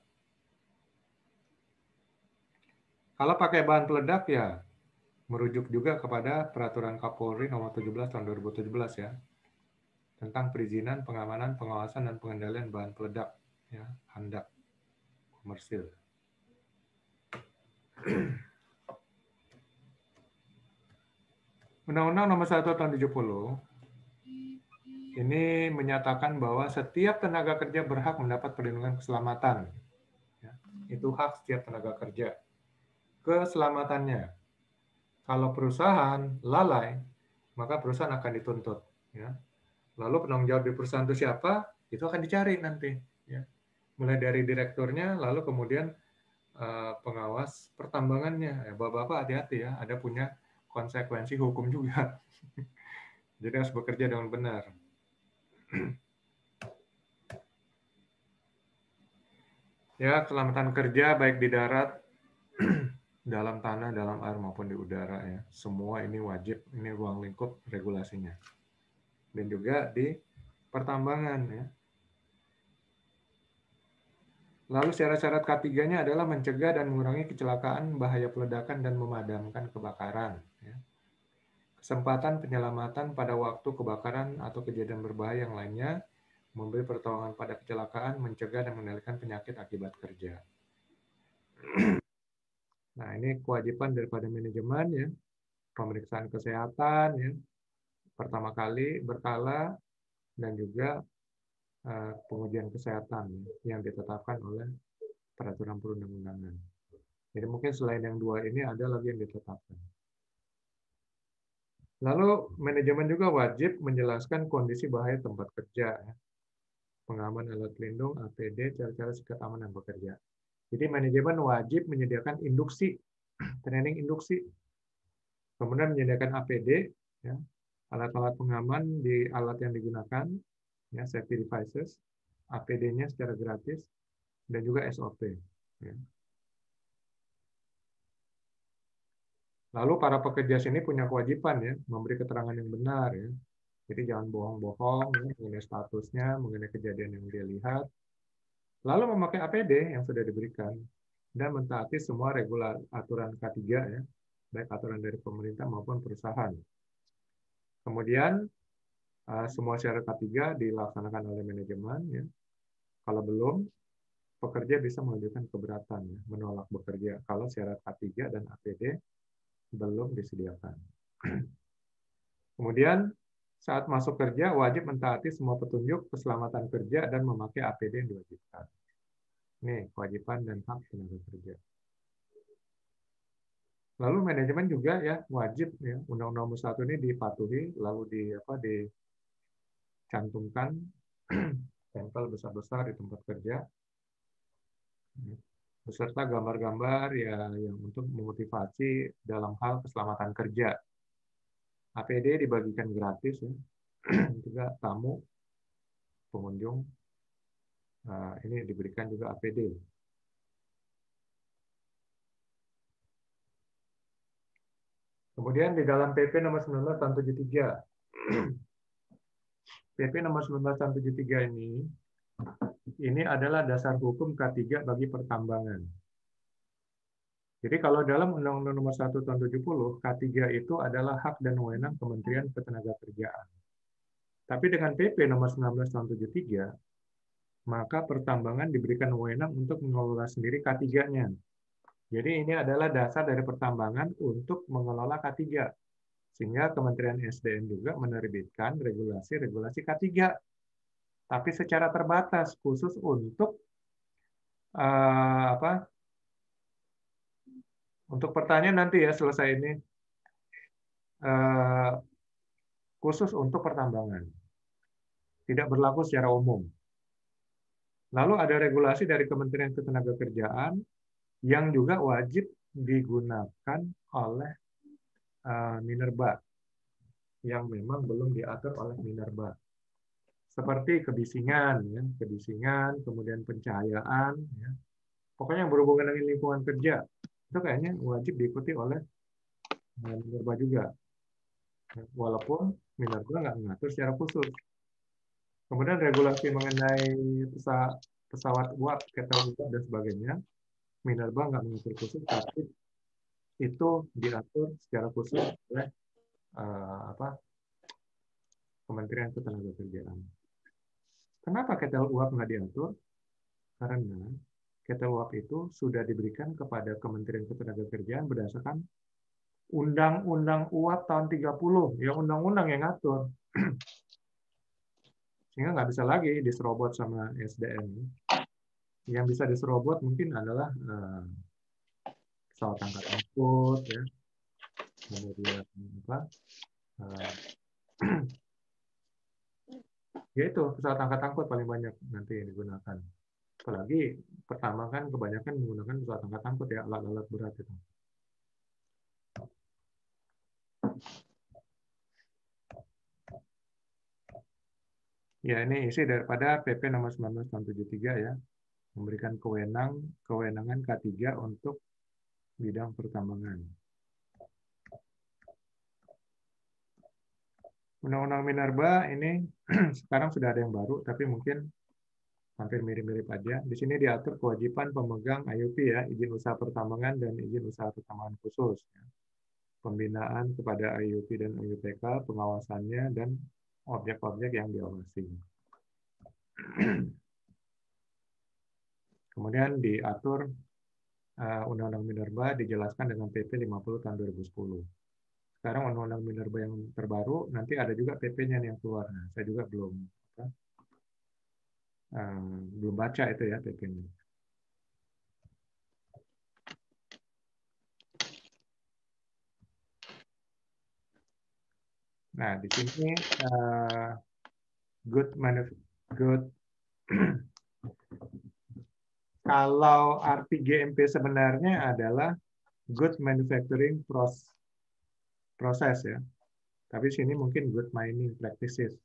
Kalau pakai bahan peledak ya merujuk juga kepada Peraturan Kapolri nomor 17 tahun 2017 ya, tentang perizinan, pengamanan, pengawasan dan pengendalian bahan peledak ya, handak komersil. Undang-Undang nomor 1 tahun 70 ini menyatakan bahwa setiap tenaga kerja berhak mendapat perlindungan keselamatan. Ya, itu hak setiap tenaga kerja. Keselamatannya. Kalau perusahaan lalai, maka perusahaan akan dituntut. Ya. Lalu penanggung jawab di perusahaan itu siapa? Itu akan dicari nanti. Ya. Mulai dari direkturnya, lalu kemudian pengawas pertambangannya. Ya, Bapak-bapak hati-hati ya, ada punya konsekuensi hukum juga. Jadi harus bekerja dengan benar. Ya, keselamatan kerja baik di darat, dalam tanah, dalam air maupun di udara ya. Semua ini wajib, ini ruang lingkup regulasinya. Dan juga di pertambangan ya. Lalu syarat-syarat K3-nya adalah mencegah dan mengurangi kecelakaan, bahaya peledakan dan memadamkan kebakaran ya. Kesempatan penyelamatan pada waktu kebakaran atau kejadian berbahaya yang lainnya, memberi pertolongan pada kecelakaan, mencegah dan mengendalikan penyakit akibat kerja. Nah, ini kewajiban daripada manajemen ya, pemeriksaan kesehatan ya, pertama kali berkala dan juga pengujian kesehatan yang ditetapkan oleh peraturan perundang-undangan. Jadi mungkin selain yang dua ini ada lagi yang ditetapkan. Lalu manajemen juga wajib menjelaskan kondisi bahaya tempat kerja, ya. Pengaman alat pelindung, APD, cara-cara sikap aman dan bekerja. Jadi manajemen wajib menyediakan induksi, training induksi, kemudian menyediakan APD, ya, alat-alat pengaman di alat yang digunakan, ya, safety devices, APD-nya secara gratis, dan juga SOP. Ya. Lalu para pekerja sini punya kewajiban ya memberi keterangan yang benar ya. Jadi jangan bohong-bohong ya, mengenai statusnya, mengenai kejadian yang dia lihat. Lalu memakai APD yang sudah diberikan dan mentaati semua aturan K3 ya, baik aturan dari pemerintah maupun perusahaan. Kemudian semua syarat K3 dilaksanakan oleh manajemen ya. Kalau belum, pekerja bisa mengajukan keberatan ya, menolak bekerja kalau syarat K3 dan APD belum disediakan. Kemudian saat masuk kerja wajib mentaati semua petunjuk keselamatan kerja dan memakai APD yang diwajibkan. Nih, kewajiban dan hak tenaga kerja. Lalu manajemen juga ya wajib ya Undang-Undang Nomor 1 ini dipatuhi lalu dicantumkan tempel besar-besar di tempat kerja beserta gambar-gambar ya yang untuk memotivasi dalam hal keselamatan kerja. APD dibagikan gratis ya. Juga tamu pengunjung ini diberikan juga APD. Kemudian di dalam PP nomor 19 tahun 73. PP nomor 19 tahun 73 ini adalah dasar hukum K3 bagi pertambangan. Jadi kalau dalam Undang-Undang Nomor 1 tahun 70, K3 itu adalah hak dan wewenang Kementerian Ketenagakerjaan. Tapi dengan PP nomor 19 tahun 73, maka pertambangan diberikan wewenang untuk mengelola sendiri K3-nya. Jadi ini adalah dasar dari pertambangan untuk mengelola K3. Sehingga Kementerian SDM juga menerbitkan regulasi-regulasi K3. Tapi secara terbatas, khusus untuk Apa? Untuk pertanyaan nanti ya selesai ini khusus untuk pertambangan, tidak berlaku secara umum. Lalu ada regulasi dari Kementerian Ketenagakerjaan yang juga wajib digunakan oleh Minerba yang memang belum diatur oleh Minerba. Seperti kebisingan, ya, kebisingan, kemudian pencahayaan, ya. Pokoknya yang berhubungan dengan lingkungan kerja itu kayaknya wajib diikuti oleh Minerba juga, walaupun Minerba nggak mengatur secara khusus. Kemudian regulasi mengenai pesawat uap, ketel uap dan sebagainya, Minerba nggak mengatur khusus, tapi itu diatur secara khusus oleh Kementerian Ketenagakerjaan. Kenapa ketel uap nggak diatur? Karena ketel uap itu sudah diberikan kepada Kementerian Ketenagakerjaan berdasarkan Undang-Undang UAP tahun 30, ya undang-undang yang ngatur. Sehingga nggak bisa lagi diserobot sama SDM. Yang bisa diserobot mungkin adalah pesawat angkatan angkut, ya. Kemudian apa? Ya itu pesawat angkut paling banyak nanti yang digunakan. Apalagi pertama kan kebanyakan menggunakan pesawat angkut ya, alat-alat berat itu. Ya ini isi daripada PP nomor 19 tahun 73 ya, memberikan kewenangan K3 untuk bidang pertambangan. Undang-Undang Minerba ini sekarang sudah ada yang baru, tapi mungkin hampir mirip-mirip aja. Di sini diatur kewajiban pemegang IUP ya, izin usaha pertambangan dan izin usaha pertambangan khusus. Ya. Pembinaan kepada IUP dan IUPK, pengawasannya, dan objek-objek yang diawasi. Kemudian diatur Undang-Undang Minerba dijelaskan dengan PP 50 tahun 2010. Sekarang Undang-Undang Minerba yang terbaru, nanti ada juga PP-nya yang keluar. Nah, saya juga belum baca itu ya PP-nya. Nah, di sini good kalau arti GMP sebenarnya adalah good manufacturing process ya. Tapi sini mungkin good mining practices.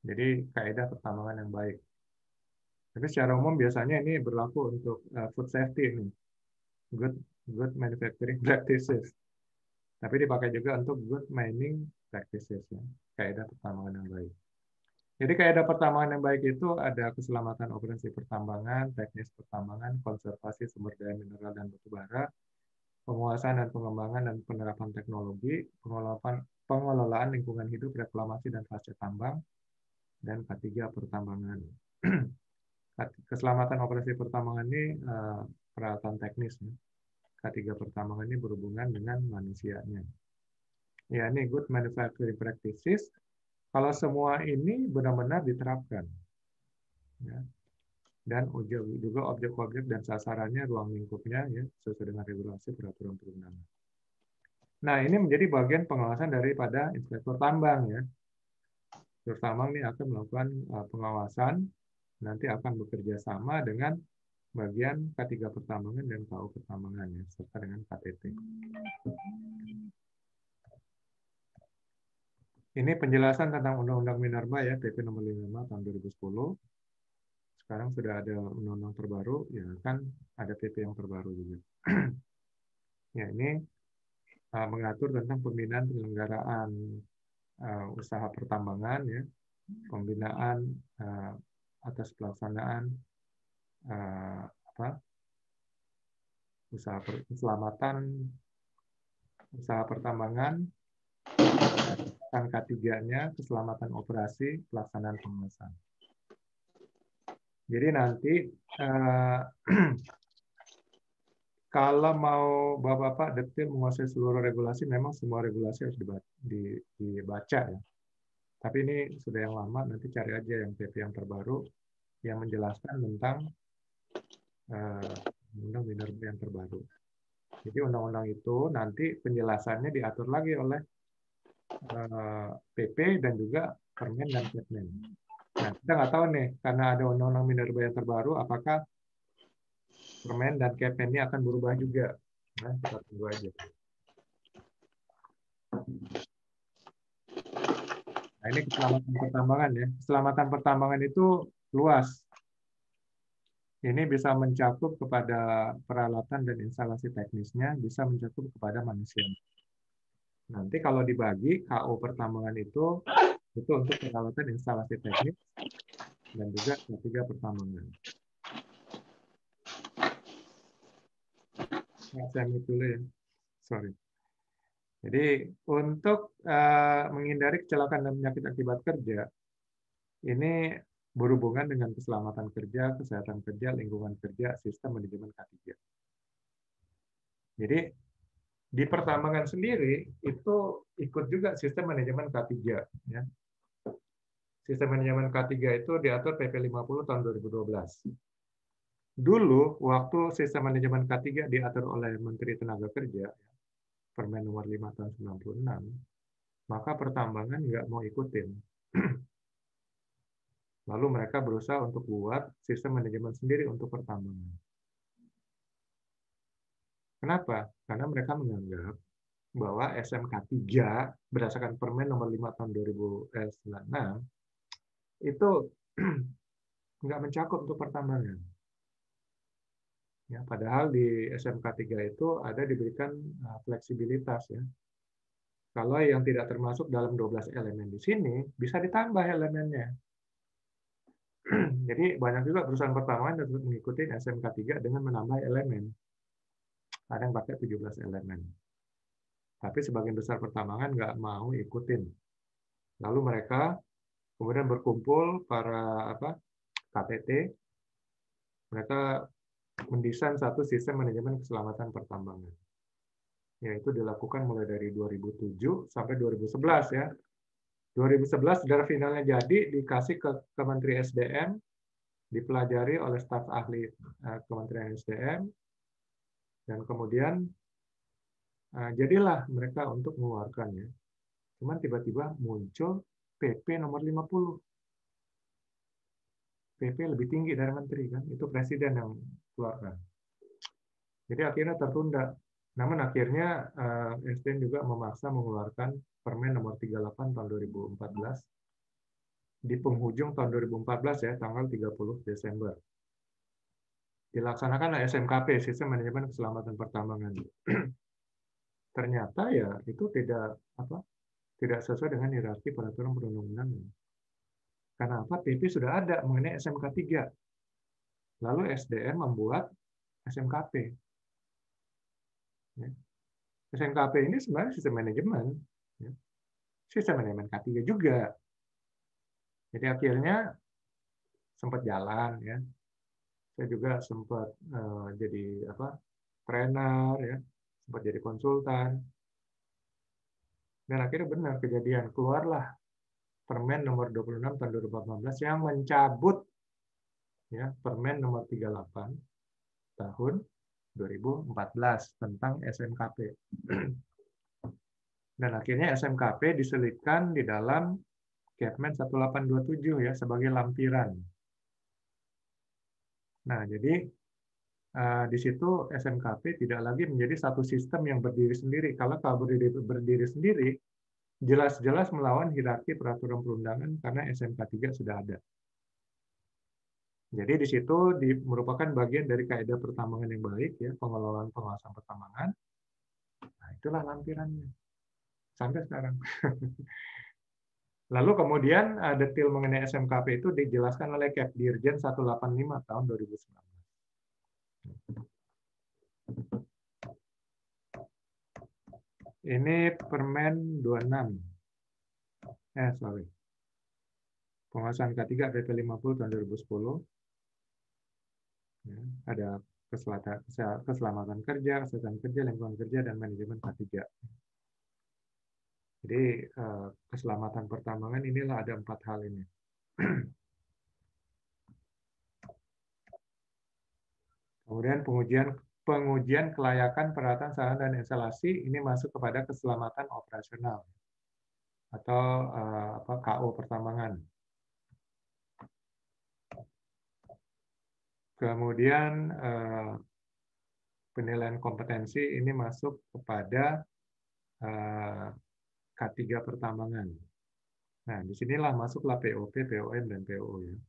Jadi kaidah pertambangan yang baik. Tapi secara umum biasanya ini berlaku untuk food safety ini. Good manufacturing practices. Tapi dipakai juga untuk good mining practices ya. Kaidah pertambangan yang baik. Jadi kaidah pertambangan yang baik itu ada keselamatan operasi pertambangan, teknis pertambangan, konservasi sumber daya mineral dan batu bara, penguasaan dan pengembangan dan penerapan teknologi, pengelolaan lingkungan hidup, reklamasi dan fase tambang, dan K3 pertambangan. Keselamatan operasi pertambangan ini peralatan teknis. K3 pertambangan ini berhubungan dengan manusianya. Ya, ini good manufacturing practices. Kalau semua ini benar-benar diterapkan. Ya. Dan juga objek-objek dan sasarannya, ruang lingkupnya, ya, sesuai dengan regulasi peraturan perundangan. Nah, ini menjadi bagian pengawasan daripada inspektur tambang. Ya. Inspektur tambang ini akan melakukan pengawasan, nanti akan bekerja sama dengan bagian K3 pertambangan dan KU pertambangan, ya, serta dengan KTT. Ini penjelasan tentang Undang-Undang Minerba ya, PP nomor 55 tahun 2010. Sekarang sudah ada undang-undang terbaru, ya kan ada PP yang terbaru juga. Ya, ini mengatur tentang pembinaan penyelenggaraan usaha pertambangan, ya, pembinaan atas pelaksanaan keselamatan usaha pertambangan, angka 3-nya keselamatan operasi, pelaksanaan pengawasan. Jadi nanti kalau mau Bapak-Bapak detail menguasai seluruh regulasi, memang semua regulasi harus dibaca ya. Tapi ini sudah yang lama, nanti cari aja yang PP yang terbaru yang menjelaskan tentang undang minerba yang terbaru. Jadi undang-undang itu nanti penjelasannya diatur lagi oleh PP dan juga Permen dan Kepmen. Nah, kita nggak tahu nih, karena ada undang-undang minerba yang terbaru, apakah Permen dan Kepmen ini akan berubah juga. Nah, kita tunggu aja. Nah, ini keselamatan pertambangan ya. Keselamatan pertambangan itu luas. Ini bisa mencakup kepada peralatan dan instalasi teknisnya, bisa mencakup kepada manusia. Nanti kalau dibagi, KO pertambangan itu untuk peralatan instalasi teknis dan juga K3 pertambangan. Nah, saya mute dulu ya. Sorry. Jadi untuk menghindari kecelakaan dan penyakit akibat kerja, ini berhubungan dengan keselamatan kerja, kesehatan kerja, lingkungan kerja, sistem manajemen K3. Jadi di pertambangan sendiri itu ikut juga sistem manajemen K3. Ya. Sistem manajemen K3 itu diatur PP 50 tahun 2012. Dulu, waktu sistem manajemen K3 diatur oleh Menteri Tenaga Kerja, Permen nomor 5 tahun 96, maka pertambangan nggak mau ikutin. Lalu mereka berusaha untuk buat sistem manajemen sendiri untuk pertambangan. Kenapa? Karena mereka menganggap bahwa SMK 3 berdasarkan Permen nomor 5 tahun 2096 itu nggak mencakup untuk pertambangan. Ya, padahal di SMK 3 itu ada diberikan fleksibilitas ya. Kalau yang tidak termasuk dalam 12 elemen di sini, bisa ditambah elemennya. Jadi banyak juga perusahaan pertambangan yang mengikuti SMK 3 dengan menambah elemen. Ada yang pakai 17 elemen. Tapi sebagian besar pertambangan nggak mau ikutin. Lalu mereka kemudian berkumpul para KTT, mereka mendesain satu sistem manajemen keselamatan pertambangan. Yaitu dilakukan mulai dari 2007 sampai 2011 ya. 2011 draft finalnya jadi, dikasih ke Kementerian SDM, dipelajari oleh staf ahli Kementerian SDM, dan kemudian jadilah mereka untuk mengeluarkannya. Cuman tiba-tiba muncul PP nomor 50. PP lebih tinggi dari menteri kan, itu presiden yang keluarkan. Jadi akhirnya tertunda. Namun akhirnya SDM juga memaksa mengeluarkan Permen nomor 38 tahun 2014 di penghujung tahun 2014 ya, tanggal 30 Desember. Dilaksanakan SMKP, Sistem Manajemen Keselamatan Pertambangan. Ternyata ya itu tidak sesuai dengan hierarki peraturan perundang-undangan. Karena apa? PP sudah ada mengenai SMK 3. Lalu SDM membuat SMKP. Ya. SMKP ini sebenarnya sistem manajemen. Ya. Sistem manajemen K3 juga. Jadi akhirnya sempat jalan ya. Saya juga sempat jadi trainer ya, sempat jadi konsultan. Dan akhirnya benar kejadian, keluarlah Permen nomor 26 tahun 2014 yang mencabut ya Permen nomor 38 tahun 2014 tentang SMKP. Dan akhirnya SMKP diselipkan di dalam Kepmen 1827 ya sebagai lampiran. Nah, jadi di situ SMKP tidak lagi menjadi satu sistem yang berdiri sendiri. Kalau berdiri sendiri, jelas-jelas melawan hierarki peraturan perundangan karena SMK 3 sudah ada. Jadi di situ merupakan bagian dari kaidah pertambangan yang baik, ya, pengelolaan pengawasan pertambangan. Nah, itulah lampirannya sampai sekarang. Lalu kemudian detail mengenai SMKP itu dijelaskan oleh Kep Dirjen 185 tahun 2019. Ini Permen 26. Sorry. Pengawasan K3 PP 50 tahun 2010. Ya, ada keselamatan kerja, kesehatan kerja, lingkungan kerja, dan manajemen K3. Jadi keselamatan pertambangan inilah ada 4 hal ini. Kemudian pengujian kelayakan peralatan sarana dan instalasi ini masuk kepada keselamatan operasional atau KO pertambangan. Kemudian penilaian kompetensi ini masuk kepada K3 pertambangan. Nah, disinilah masuklah POP, POM, dan PO ya.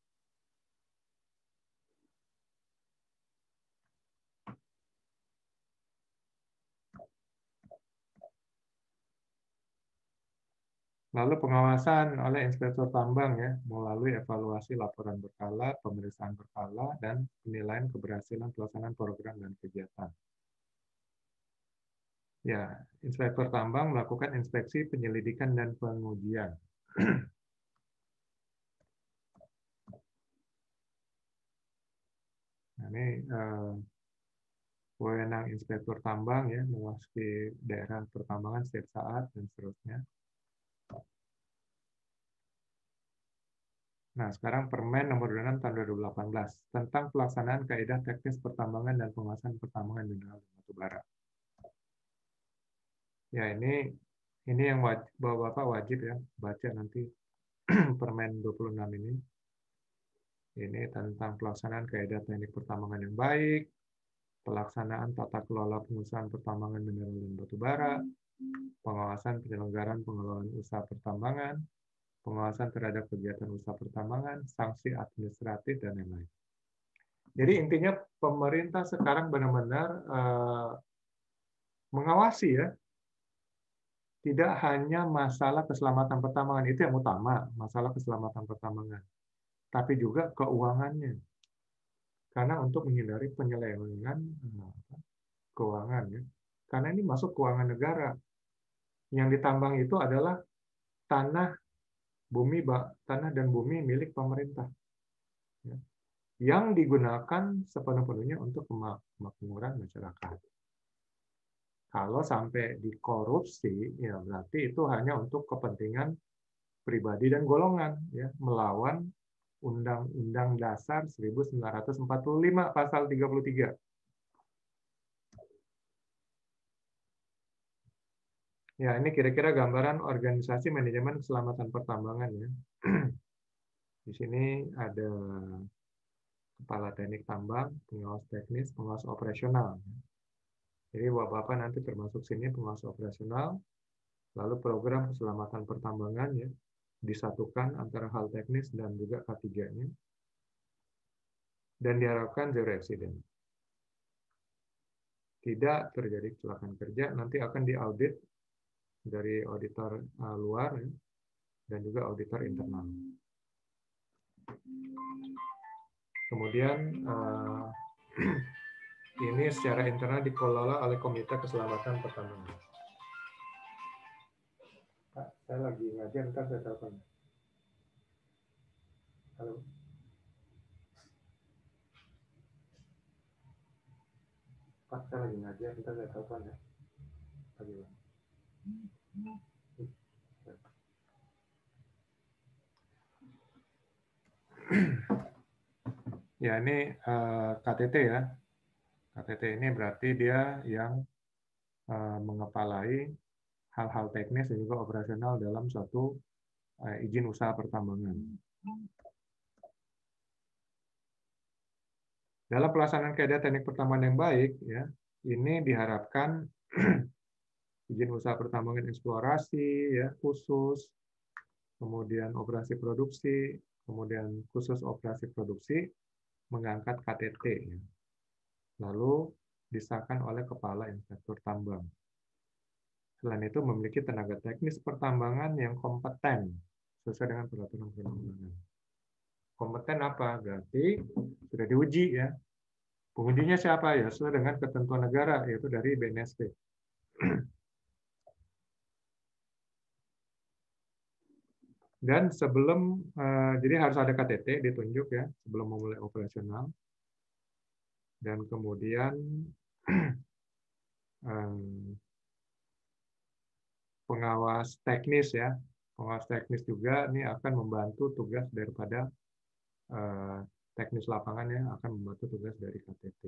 Lalu pengawasan oleh inspektur tambang ya, melalui evaluasi laporan berkala, pemeriksaan berkala, dan penilaian keberhasilan pelaksanaan program dan kegiatan. Ya, inspektur tambang melakukan inspeksi, penyelidikan, dan pengujian. Nah, ini wewenang inspektur tambang ya, memasuki daerah pertambangan setiap saat dan seterusnya. Nah, sekarang Permen Nomor 26 Tahun 2018 tentang pelaksanaan kaidah teknis pertambangan dan pengawasan pertambangan mineral dan batu bara. Ya, ini yang Bapak wajib ya baca nanti Permen 26 ini. Ini tentang pelaksanaan kaidah teknik pertambangan yang baik, pelaksanaan tata kelola pengusahaan pertambangan mineral dan batu bara, pengawasan penyelenggaraan pengelolaan usaha pertambangan, pengawasan terhadap kegiatan usaha pertambangan, sanksi administratif, dan lain-lain. Jadi intinya pemerintah sekarang benar-benar mengawasi ya, tidak hanya masalah keselamatan pertambangan, itu yang utama, masalah keselamatan pertambangan, tapi juga keuangannya. Karena untuk menghindari penyelewengan keuangan ya. Karena ini masuk keuangan negara. Yang ditambang itu adalah tanah dan bumi milik pemerintah. Ya. Yang digunakan sepenuh-penuhnya untuk kemakmuran masyarakat. Kalau sampai dikorupsi, ya berarti itu hanya untuk kepentingan pribadi dan golongan, ya, melawan Undang-Undang Dasar 1945 pasal 33. Ya, ini kira-kira gambaran organisasi manajemen keselamatan pertambangan ya. Di sini ada kepala teknik tambang, pengawas teknis, pengawas operasional. Jadi Bapak-Bapak nanti termasuk sini pengawas operasional, lalu program keselamatan pertambangan ya, disatukan antara hal teknis dan juga K3-nya. Dan diharapkan zero accident. Tidak terjadi kecelakaan kerja, nanti akan diaudit dari auditor luar ya, dan juga auditor internal. Kemudian ini secara internal dikelola oleh Komite Keselamatan Pertambangan. Pak, saya lagi ngajar, ntar saya telepon. Halo. Pak, saya lagi ngajar, ntar saya telepon ya. Lagi. Ya, ini KTT ya. KTT ini berarti dia yang mengepalai hal-hal teknis dan juga operasional dalam suatu izin usaha pertambangan. Dalam pelaksanaan kaidah teknik pertambangan yang baik, ya, ini diharapkan izin usaha pertambangan eksplorasi, ya, khusus, kemudian operasi produksi, kemudian khusus operasi produksi, mengangkat KTT, ya. Lalu disahkan oleh Kepala Inspektur Tambang. Selain itu memiliki tenaga teknis pertambangan yang kompeten sesuai dengan peraturan perundangan. Kompeten apa? Berarti sudah diuji ya. Pengujinya siapa ya? Sesuai dengan ketentuan negara yaitu dari BNSP. Dan sebelum jadi harus ada KTT ditunjuk ya sebelum memulai operasional. Dan kemudian pengawas teknis ya. Pengawas teknis juga ini akan membantu tugas daripada teknis lapangan ya, akan membantu tugas dari KTT.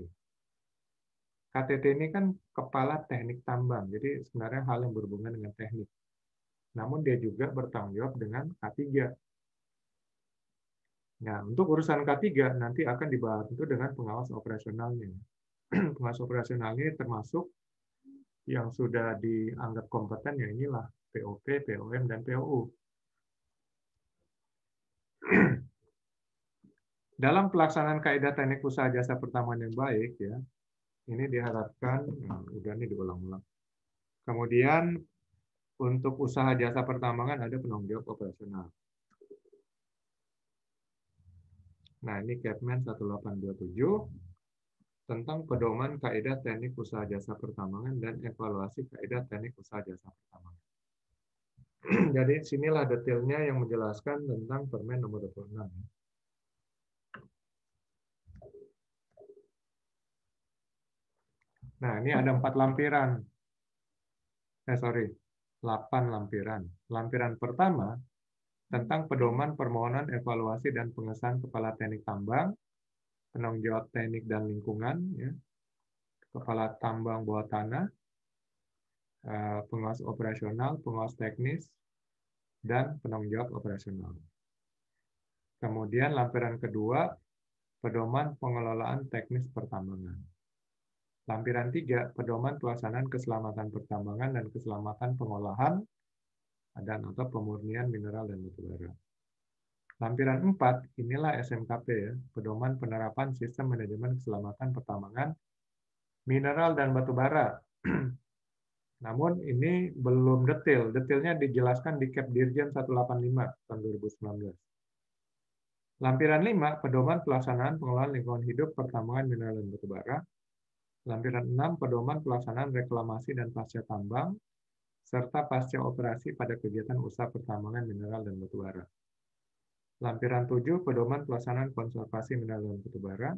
KTT ini kan Kepala Teknik Tambang, jadi sebenarnya hal yang berhubungan dengan teknik. Namun dia juga bertanggung jawab dengan K3. Nah, untuk urusan K3 nanti akan dibantu dengan pengawas operasionalnya. Pengawas operasionalnya termasuk yang sudah dianggap kompeten, ya inilah POP, POM, dan POU. Dalam pelaksanaan kaidah teknik usaha jasa pertambangan yang baik, ya, ini diharapkan, udah nih diulang-ulang. Kemudian untuk usaha jasa pertambangan ada penanggung jawab operasional. Nah, ini Kepmen 1827 tentang pedoman kaidah teknik usaha jasa pertambangan dan evaluasi kaidah teknik usaha jasa pertambangan. Jadi sinilah detailnya yang menjelaskan tentang Permen nomor 26. Nah, ini ada 4 lampiran. 8 lampiran. Lampiran pertama tentang pedoman permohonan evaluasi dan pengesahan Kepala Teknik Tambang, penanggung jawab teknik dan lingkungan, ya, Kepala Tambang bawah tanah, pengawas operasional, pengawas teknis, dan penanggung jawab operasional. Kemudian lampiran kedua, pedoman pengelolaan teknis pertambangan. Lampiran 3, pedoman pelaksanaan keselamatan pertambangan dan keselamatan pengolahan dan atau pemurnian mineral dan batu bara. Lampiran 4, inilah SMKP, ya, pedoman penerapan sistem manajemen keselamatan pertambangan, mineral dan batu bara. Namun ini belum detail. Detailnya dijelaskan di Kep Dirjen 185 tahun 2019. Lampiran 5, pedoman pelaksanaan pengelolaan lingkungan hidup pertambangan mineral dan batu bara. Lampiran 6, pedoman pelaksanaan reklamasi dan pasca tambang serta pasca operasi pada kegiatan usaha pertambangan mineral dan batu bara. Lampiran 7, pedoman pelaksanaan konservasi mineral dan batu bara.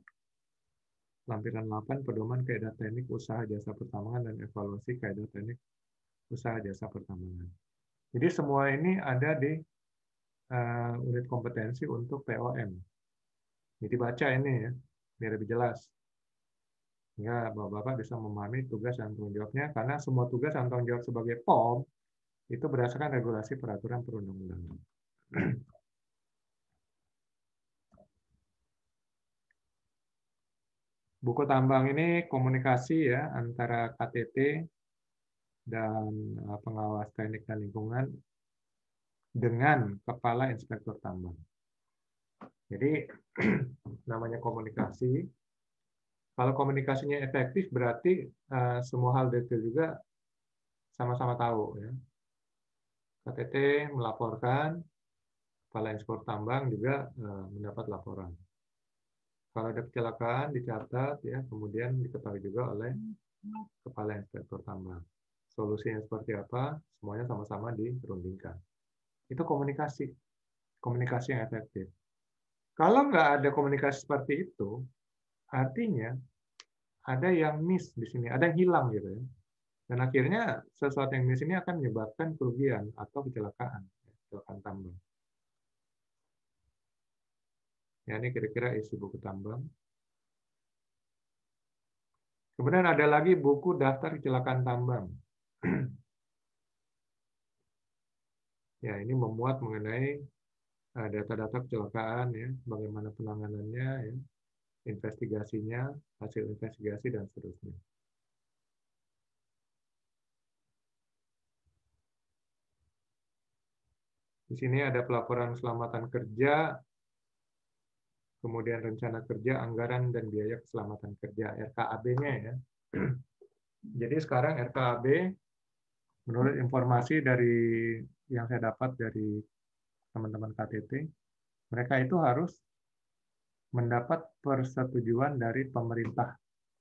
Lampiran 8, pedoman kaidah teknik usaha jasa pertambangan dan evaluasi kaidah teknik usaha jasa pertambangan. Jadi semua ini ada di unit kompetensi untuk POM. Jadi baca ini, ya, biar lebih jelas. Ya, Bapak-Bapak bisa memahami tugas dan tanggung jawabnya, karena semua tugas dan tanggung jawab sebagai POM itu berdasarkan regulasi peraturan perundang-undangan. Buku tambang ini komunikasi, ya, antara KTT dan pengawas teknik dan lingkungan dengan Kepala Inspektur Tambang. Jadi namanya komunikasi. Kalau komunikasinya efektif berarti semua hal detail juga sama-sama tahu, ya. KTT melaporkan, Kepala Inspektur Tambang juga mendapat laporan. Kalau ada kecelakaan dicatat, ya, kemudian diketahui juga oleh Kepala Inspektur Tambang. Solusinya seperti apa? Semuanya sama-sama dirundingkan. Itu komunikasi, komunikasi yang efektif. Kalau nggak ada komunikasi seperti itu, artinya ada yang miss di sini, ada yang hilang gitu, ya. Dan akhirnya sesuatu yang miss ini akan menyebabkan kerugian atau kecelakaan tambang. Ya, ini kira-kira isi buku tambang. Kemudian ada lagi buku daftar kecelakaan tambang. Ya, ini memuat mengenai data-data kecelakaan, ya, bagaimana penanganannya, ya, investigasinya, hasil investigasi, dan seterusnya. Di sini ada pelaporan keselamatan kerja, kemudian rencana kerja, anggaran, dan biaya keselamatan kerja, RKAB-nya, ya. Jadi sekarang RKAB, menurut informasi dari yang saya dapat dari teman-teman KTT, mereka itu harus mendapat persetujuan dari pemerintah.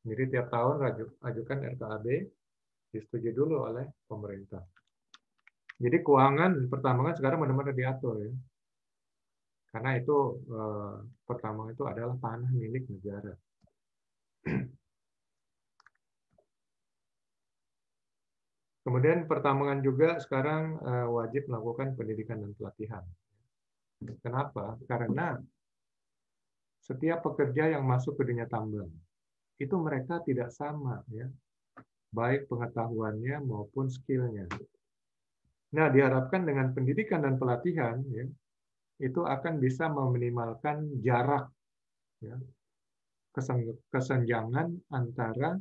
Jadi tiap tahun ajukan RKAB, disetujui dulu oleh pemerintah. Jadi keuangan pertambangan sekarang benar-benar diatur, ya. Karena itu pertambangan itu adalah tanah milik negara. Kemudian pertambangan juga sekarang wajib melakukan pendidikan dan pelatihan. Kenapa? Karena setiap pekerja yang masuk ke dunia tambang itu mereka tidak sama, ya, baik pengetahuannya maupun skill-nya. Nah, diharapkan dengan pendidikan dan pelatihan, ya, itu akan bisa meminimalkan jarak, ya, kesenjangan antara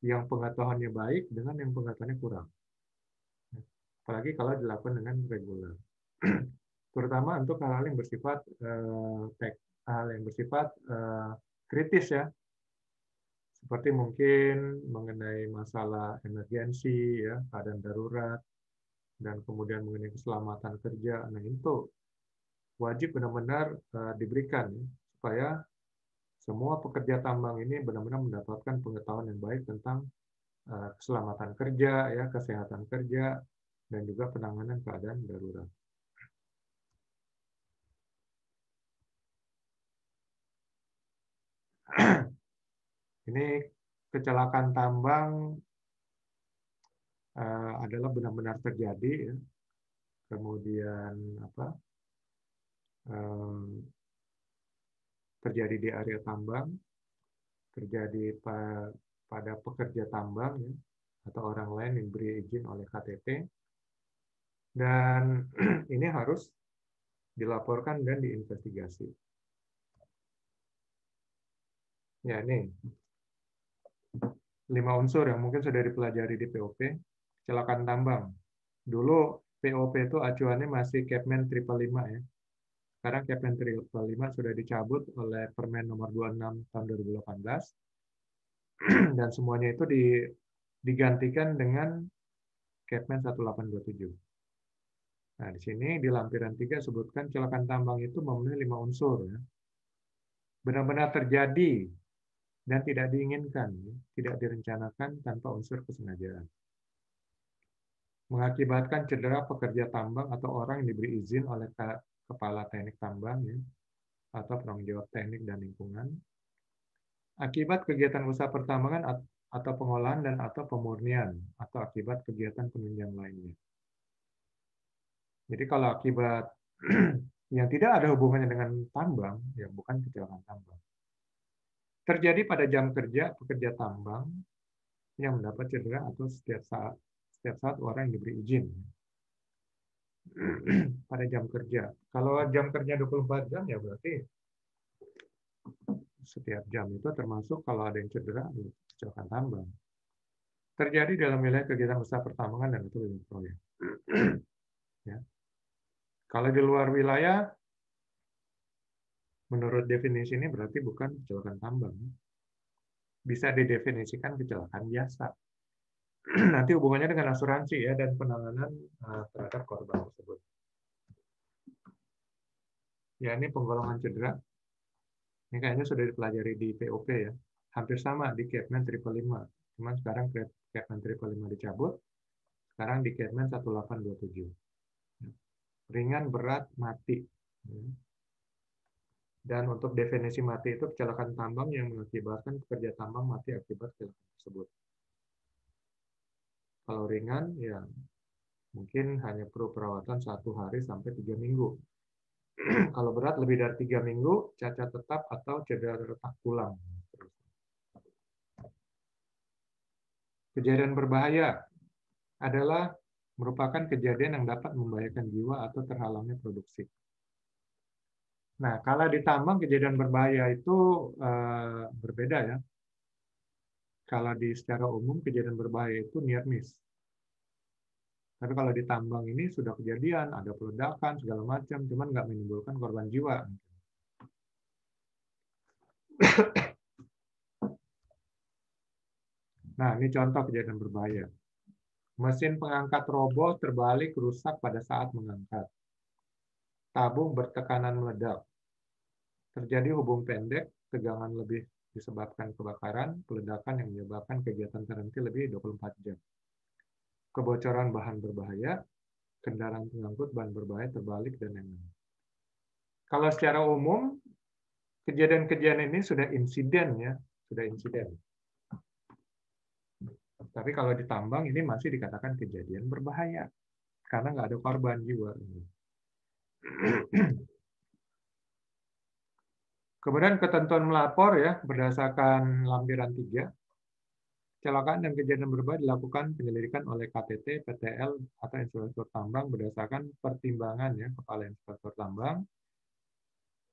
yang pengetahuannya baik dengan yang pengetahuannya kurang. Apalagi kalau dilakukan dengan reguler. Terutama untuk hal-hal yang bersifat kritis, ya, seperti mungkin mengenai masalah emergensi, ya, keadaan darurat, dan kemudian mengenai keselamatan kerja. Nah, itu wajib benar-benar diberikan, ya, supaya semua pekerja tambang ini benar-benar mendapatkan pengetahuan yang baik tentang keselamatan kerja, ya, kesehatan kerja, dan juga penanganan keadaan darurat. Ini kecelakaan tambang adalah benar-benar terjadi, ya. Kemudian terjadi di area tambang, terjadi pada pekerja tambang, ya, atau orang lain yang diberi izin oleh KTP, dan ini harus dilaporkan dan diinvestigasi. Ya, ini 5 unsur yang mungkin sudah dipelajari di POP. Kecelakaan tambang. Dulu POP itu acuannya masih Kepmen 555, ya. Sekarang Kepmen 555 sudah dicabut oleh Permen nomor 26 tahun 2018, dan semuanya itu digantikan dengan Kepmen 1827. Nah, di sini di lampiran 3 sebutkan kecelakaan tambang itu memenuhi 5 unsur, ya. Benar-benar terjadi dan tidak diinginkan, ya, tidak direncanakan tanpa unsur kesengajaan. Mengakibatkan cedera pekerja tambang atau orang yang diberi izin oleh kepala teknik tambang, ya, atau penanggung jawab teknik dan lingkungan, akibat kegiatan usaha pertambangan atau pengolahan dan atau pemurnian, atau akibat kegiatan penunjang lainnya. Jadi kalau akibat yang tidak ada hubungannya dengan tambang, ya bukan kecelakaan tambang. Terjadi pada jam kerja pekerja tambang yang mendapat cedera atau setiap saat orang yang diberi izin pada jam kerja. Kalau jam kerja 24 jam, ya berarti setiap jam itu termasuk kalau ada yang cedera, kecelakaan tambang. Terjadi dalam wilayah kegiatan usaha pertambangan dan itu proyek. Ya. Kalau di luar wilayah, menurut definisi ini berarti bukan kecelakaan tambang. Bisa didefinisikan kecelakaan biasa. Nanti hubungannya dengan asuransi, ya, dan penanganan terhadap korban tersebut. Ya, ini penggolongan cedera. Ini kayaknya sudah dipelajari di POP, ya. Hampir sama di Kepmen 555. Cuman sekarang Kepmen 555 dicabut. Sekarang di Kepmen 1827. Ringan, berat, mati. Dan untuk definisi mati itu kecelakaan tambang yang mengakibatkan pekerja tambang mati akibat kecelakaan tersebut. Kalau ringan, ya mungkin hanya perlu perawatan 1 hari sampai 3 minggu. Kalau berat lebih dari 3 minggu, cacat tetap atau cedera retak tulang. Kejadian berbahaya adalah merupakan kejadian yang dapat membahayakan jiwa atau terhalangnya produksi. Nah, kalau di tambang kejadian berbahaya itu berbeda, ya. Kalau secara umum kejadian berbahaya itu near miss. Tapi kalau di tambang ini sudah kejadian, ada peledakan, segala macam, cuman nggak menimbulkan korban jiwa. Nah, ini contoh kejadian berbahaya. Mesin pengangkat roboh terbalik rusak pada saat mengangkat. Tabung bertekanan meledak. Terjadi hubung pendek, tegangan lebih disebabkan kebakaran, peledakan yang menyebabkan kegiatan terhenti lebih 24 jam. Kebocoran bahan berbahaya, kendaraan pengangkut bahan berbahaya terbalik, dan lain-lain. Kalau secara umum, kejadian-kejadian ini sudah insiden, ya, sudah insiden. Tapi kalau di tambang ini masih dikatakan kejadian berbahaya karena nggak ada korban jiwa. Kemudian ketentuan melapor ya berdasarkan lampiran 3. Kecelakaan dan kejadian berbahaya dilakukan penyelidikan oleh KTT, PTL, atau inspektur tambang berdasarkan pertimbangan ya kepala inspektur tambang,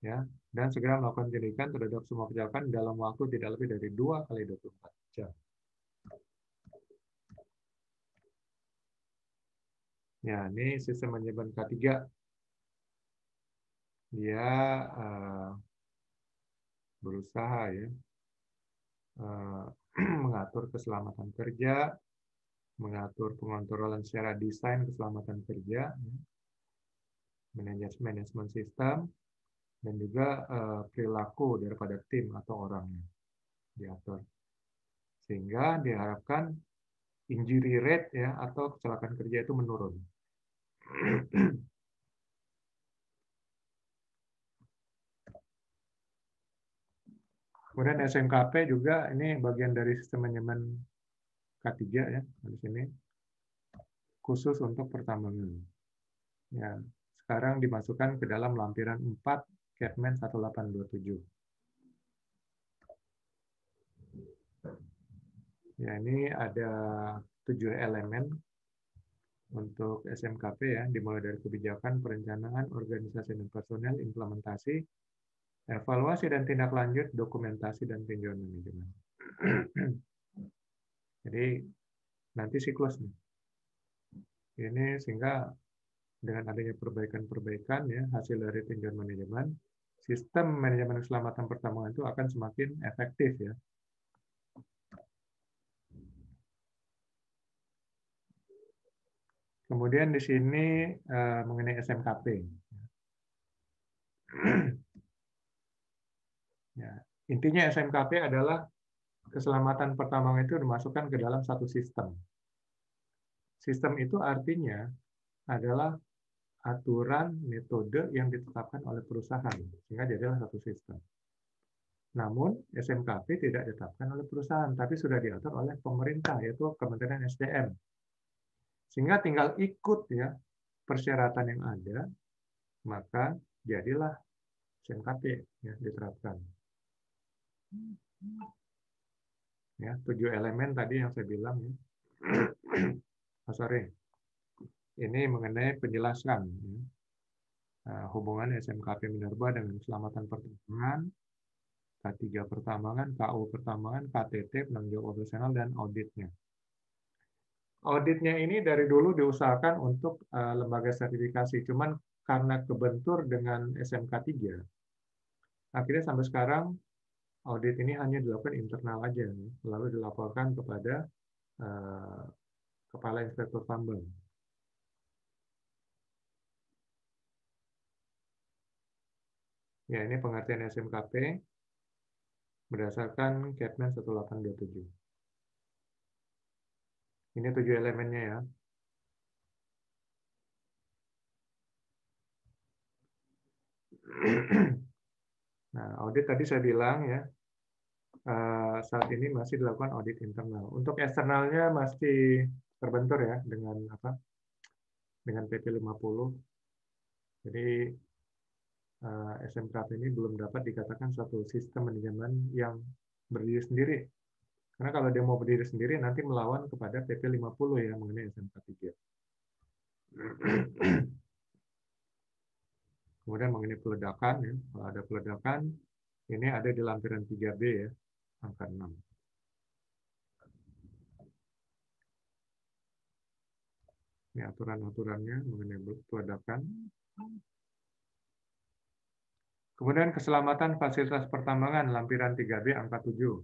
ya, dan segera melakukan penyelidikan terhadap semua kecelakaan dalam waktu tidak lebih dari 2 kali 24 jam. Ya, ini sistem manajemen K3. Dia berusaha ya mengatur keselamatan kerja, mengatur pengontrolan secara desain keselamatan kerja, manajemen sistem, dan juga perilaku daripada tim atau orangnya diatur. Sehingga diharapkan injury rate ya atau kecelakaan kerja itu menurun. Kemudian SMKP juga ini bagian dari sistem manajemen K3 ya di sini khusus untuk pertambangan. Ya, sekarang dimasukkan ke dalam lampiran 4 Kepmen 1827. Ya, ini ada 7 elemen untuk SMKP ya, dimulai dari kebijakan, perencanaan, organisasi dan personel, implementasi, evaluasi dan tindak lanjut, dokumentasi dan tinjauan manajemen. Jadi nanti siklusnya. Ini sehingga dengan adanya perbaikan-perbaikan ya hasil dari tinjauan manajemen, sistem manajemen keselamatan pertambangan itu akan semakin efektif ya. Kemudian di sini mengenai SMKP. Ya, intinya SMKP adalah keselamatan pertambangan itu dimasukkan ke dalam satu sistem. Sistem itu artinya adalah aturan metode yang ditetapkan oleh perusahaan, sehingga jadilah satu sistem. Namun SMKP tidak ditetapkan oleh perusahaan, tapi sudah diatur oleh pemerintah, yaitu Kementerian SDM. Sehingga tinggal ikut ya persyaratan yang ada, maka jadilah SMKP ya diterapkan. Ya, 7 elemen tadi yang saya bilang ya. Sorry. Ini mengenai penjelasan ya. Hubungan SMKP Minerba dengan keselamatan pertambangan, K3 pertambangan, KU pertambangan, KTT penanggung jawab operasional dan auditnya. Auditnya ini dari dulu diusahakan untuk lembaga sertifikasi, cuman karena kebentur dengan SMK 3, akhirnya sampai sekarang audit ini hanya dilakukan internal aja, lalu dilaporkan kepada Kepala Inspektur Tambang. Ya, ini pengertian SMKP berdasarkan Kepmen 1827. Ini 7 elemennya ya. Nah, audit tadi saya bilang ya, saat ini masih dilakukan audit internal. Untuk eksternalnya masih terbentur ya dengan dengan PP 50. Jadi SMKP ini belum dapat dikatakan suatu sistem manajemen yang berdiri sendiri. Karena kalau dia mau berdiri sendiri nanti melawan kepada PP 50 ya mengenai SMK 3. Kemudian mengenai peledakan ya, kalau ada peledakan ini ada di lampiran 3B ya, angka 6. Ini aturan-aturannya mengenai peledakan. Kemudian keselamatan fasilitas pertambangan, lampiran 3B, angka 7.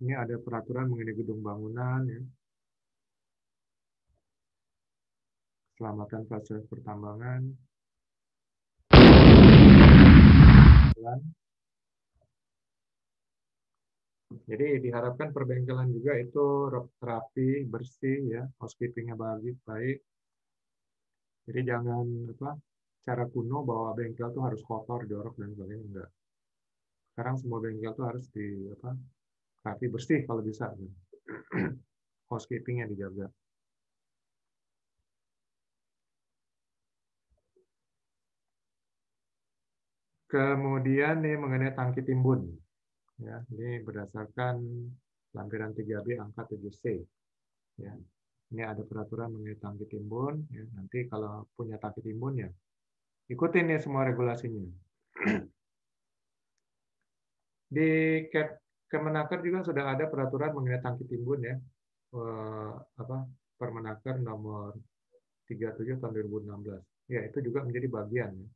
Ini ada peraturan mengenai gedung bangunan, ya. Keselamatan fasilitas pertambangan. Jadi diharapkan perbengkelan juga itu rapi, bersih, ya, housekeeping-nya baik. Jadi jangan cara kuno bahwa bengkel itu harus kotor, jorok dan sebagainya, enggak. Sekarang semua bengkel itu harus rapi, bersih kalau bisa. Housekeeping-nya dijaga. Kemudian nih mengenai tangki timbun. Ya, ini berdasarkan lampiran 3B angka 7C. Ya. Ini ada peraturan mengenai tangki timbun. Ya. Nanti kalau punya tangki timbun ya, ikutin nih semua regulasinya. Di Kemenaker juga sudah ada peraturan mengenai tangki timbun ya. Permenaker nomor 37 tahun 2016. Ya, itu juga menjadi bagian ya.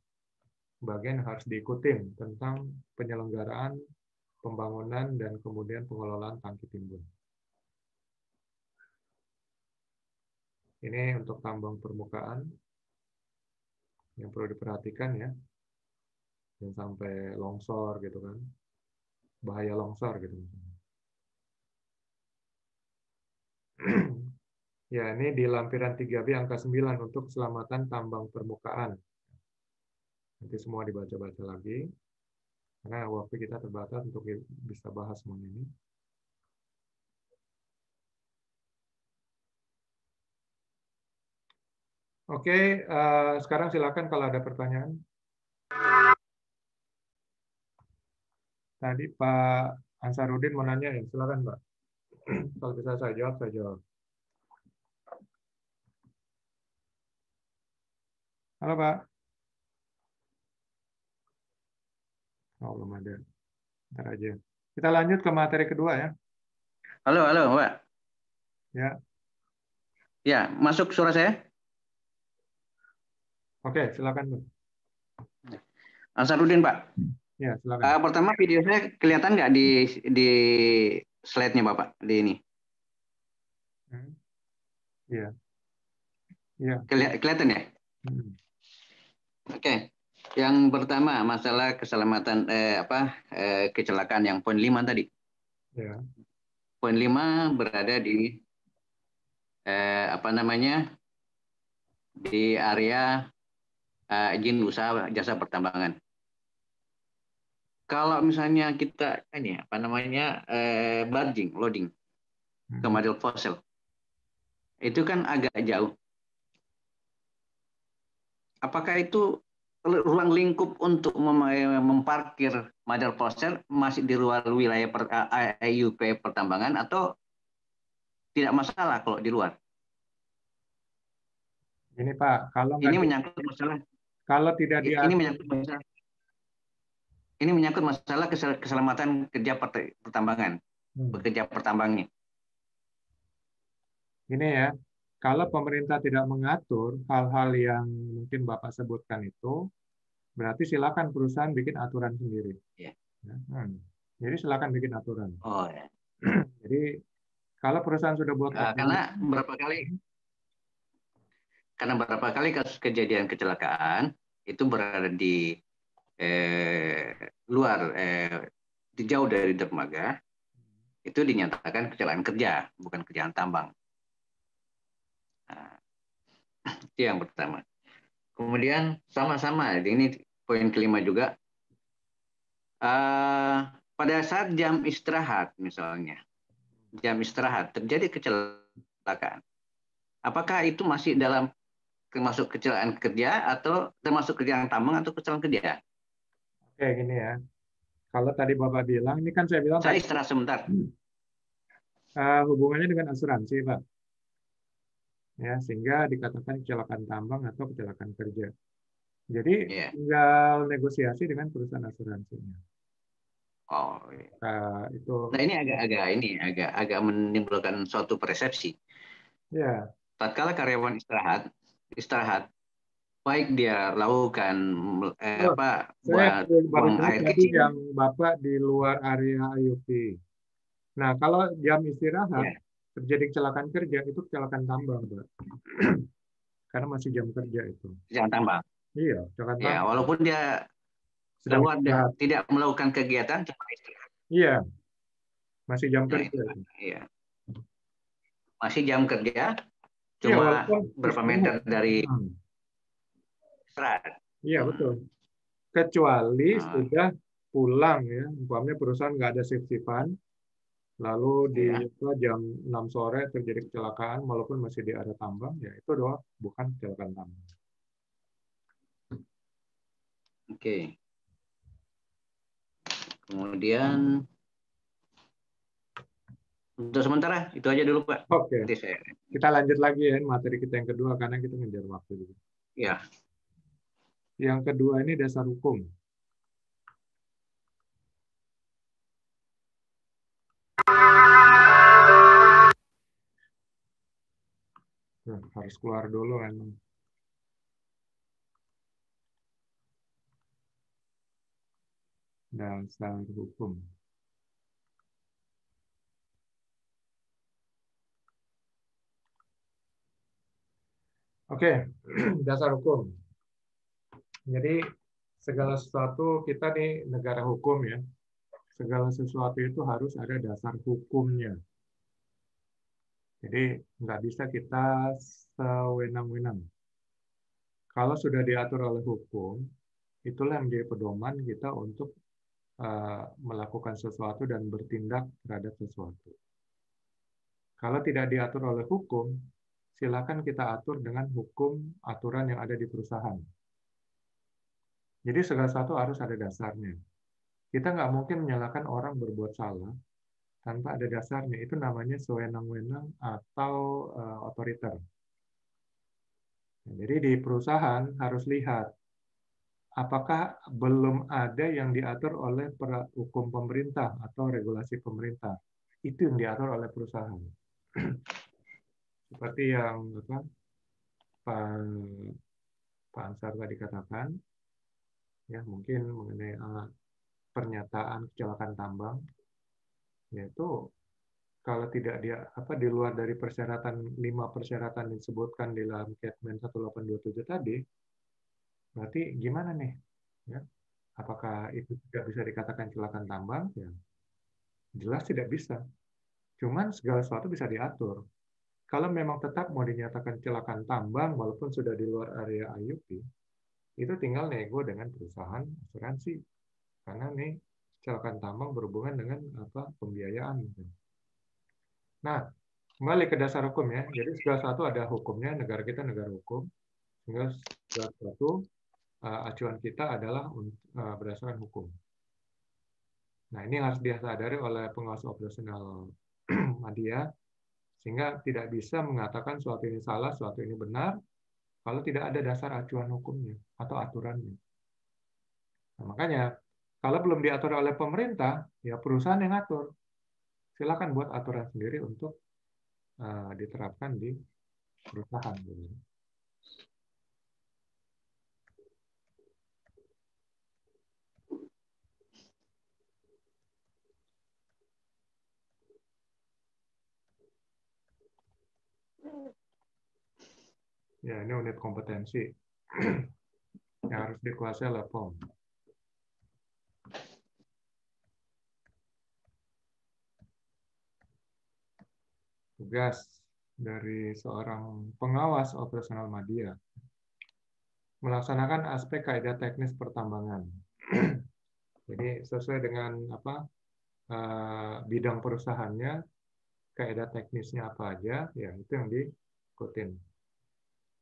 Bagian yang harus diikutin tentang penyelenggaraan, pembangunan, dan kemudian pengelolaan tangki timbun. Ini untuk tambang permukaan yang perlu diperhatikan ya. Jangan sampai longsor gitu kan. Bahaya longsor gitu. Ya, ini di lampiran 3B angka 9 untuk keselamatan tambang permukaan. Nanti semua dibaca-baca lagi. Karena waktu kita terbatas untuk bisa bahas semua ini. Oke, sekarang silakan kalau ada pertanyaan. Tadi Pak Ansarudin mau nanya ya, silakan Pak. Kalau bisa saya jawab, saya jawab. Halo Pak. Oh, belum ada. Ntar aja. Kita lanjut ke materi kedua ya. Halo, Pak. Ya. Ya, masuk suara saya? Oke, silakan Pak. Ansarudin, Pak. Ya, silakan. Pertama video saya kelihatan nggak di slide-nya Bapak di ini? Iya. Iya. Kelihatan ya? Oke. Yang pertama masalah keselamatan kecelakaan yang poin 5 tadi. Ya. Poin 5 berada di di area izin usaha jasa pertambangan. Kalau misalnya kita barging, loading ke model fosil, itu kan agak jauh. Apakah itu ruang lingkup untuk memparkir model fosil masih di luar wilayah IUP pertambangan atau tidak masalah kalau di luar? Ini Pak, kalau ini menyangkut masalah kalau tidak ini menyangkut masalah keselamatan kerja pertambangan, pekerja pertambangnya. Ini ya, kalau pemerintah tidak mengatur hal-hal yang mungkin Bapak sebutkan itu, berarti silakan perusahaan bikin aturan sendiri. Ya. Jadi silakan bikin aturan. Oh ya. Jadi kalau perusahaan sudah buat karena berapa kali kasus kejadian kecelakaan itu berada di luar jauh dari dermaga, itu dinyatakan kecelakaan kerja, bukan kecelakaan tambang. Nah, itu yang pertama. Kemudian sama-sama, ini poin kelima juga. Pada saat jam istirahat misalnya, jam istirahat terjadi kecelakaan. Apakah itu masih termasuk kecelakaan kerja atau termasuk kecelakaan tambang atau kecelakaan kerja? Oke, gini ya. Kalau tadi Bapak bilang, ini kan saya bilang saya istirahat sebentar. Hubungannya dengan asuransi, Pak. Ya, sehingga dikatakan kecelakaan tambang atau kecelakaan kerja. Jadi tinggal negosiasi dengan perusahaan asuransinya. Oh, iya. Itu. Nah, ini agak menimbulkan suatu persepsi. Ya. Tatkala karyawan istirahat, baik dia lakukan buang air kecil. Yang Bapak di luar area IUP. Nah, kalau jam istirahat terjadi kecelakaan kerja, itu kecelakaan tambang, Pak. Karena masih jam kerja itu. Kecelakaan tambang. Iya, kecelakaan tambang. Walaupun dia keluar tidak melakukan kegiatan, cuma istirahat. Iya, masih jam kerja. Iya. Masih jam kerja, cuma berapa meter dari istirahat. Iya, betul. Kecuali sudah pulang ya, umpamanya perusahaan nggak ada shift-shiftan, lalu di jam 6 sore terjadi kecelakaan walaupun masih di area tambang, ya itu doang, bukan kecelakaan tambang. Oke. Kemudian untuk sementara itu aja dulu Pak. Oke, Nanti saya. kita lanjut lagi ya materi kita yang kedua karena kita ngejar waktu juga. Ya. Yang kedua ini dasar hukum. Harus keluar dulu emang. Dasar hukum. Oke, dasar hukum. Jadi segala sesuatu kita nih negara hukum ya. Segala sesuatu itu harus ada dasar hukumnya. Jadi nggak bisa kita sewenang-wenang. Kalau sudah diatur oleh hukum, itulah yang menjadi pedoman kita untuk melakukan sesuatu dan bertindak terhadap sesuatu. Kalau tidak diatur oleh hukum, silakan kita atur dengan hukum aturan yang ada di perusahaan. Jadi segala sesuatu harus ada dasarnya. Kita nggak mungkin menyalahkan orang berbuat salah tanpa ada dasarnya. Itu namanya sewenang-wenang atau otoriter. Jadi di perusahaan harus lihat apakah belum ada yang diatur oleh hukum pemerintah atau regulasi pemerintah. Itu yang diatur oleh perusahaan. Seperti yang Pak Ansar tadi katakan, ya mungkin mengenai pernyataan kecelakaan tambang, yaitu kalau tidak di luar dari persyaratan 5 persyaratan yang disebutkan di dalam Kepmen 1827 tadi, berarti gimana nih? Ya, apakah itu tidak bisa dikatakan kecelakaan tambang? Ya, jelas tidak bisa. Cuman segala sesuatu bisa diatur. Kalau memang tetap mau dinyatakan kecelakaan tambang walaupun sudah di luar area IUP, itu tinggal nego dengan perusahaan asuransi. Karena nih kecelakaan tambang berhubungan dengan pembiayaan. Nah, kembali ke dasar hukum ya. Jadi segala sesuatu ada hukumnya, negara kita negara hukum. Sehingga segala sesuatu acuan kita adalah berdasarkan hukum. Nah, ini harus disadari oleh pengawas operasional media, sehingga tidak bisa mengatakan suatu ini salah, suatu ini benar, kalau tidak ada dasar acuan hukumnya atau aturannya. Nah, makanya, kalau belum diatur oleh pemerintah, ya perusahaan yang atur. Silakan buat aturan sendiri untuk diterapkan di perusahaan. Ya, ini unit kompetensi yang harus dikuasai oleh POM. Tugas dari seorang pengawas operasional media melaksanakan aspek kaidah teknis pertambangan. Jadi sesuai dengan bidang perusahaannya, kaidah teknisnya apa aja, ya itu yang diikutin.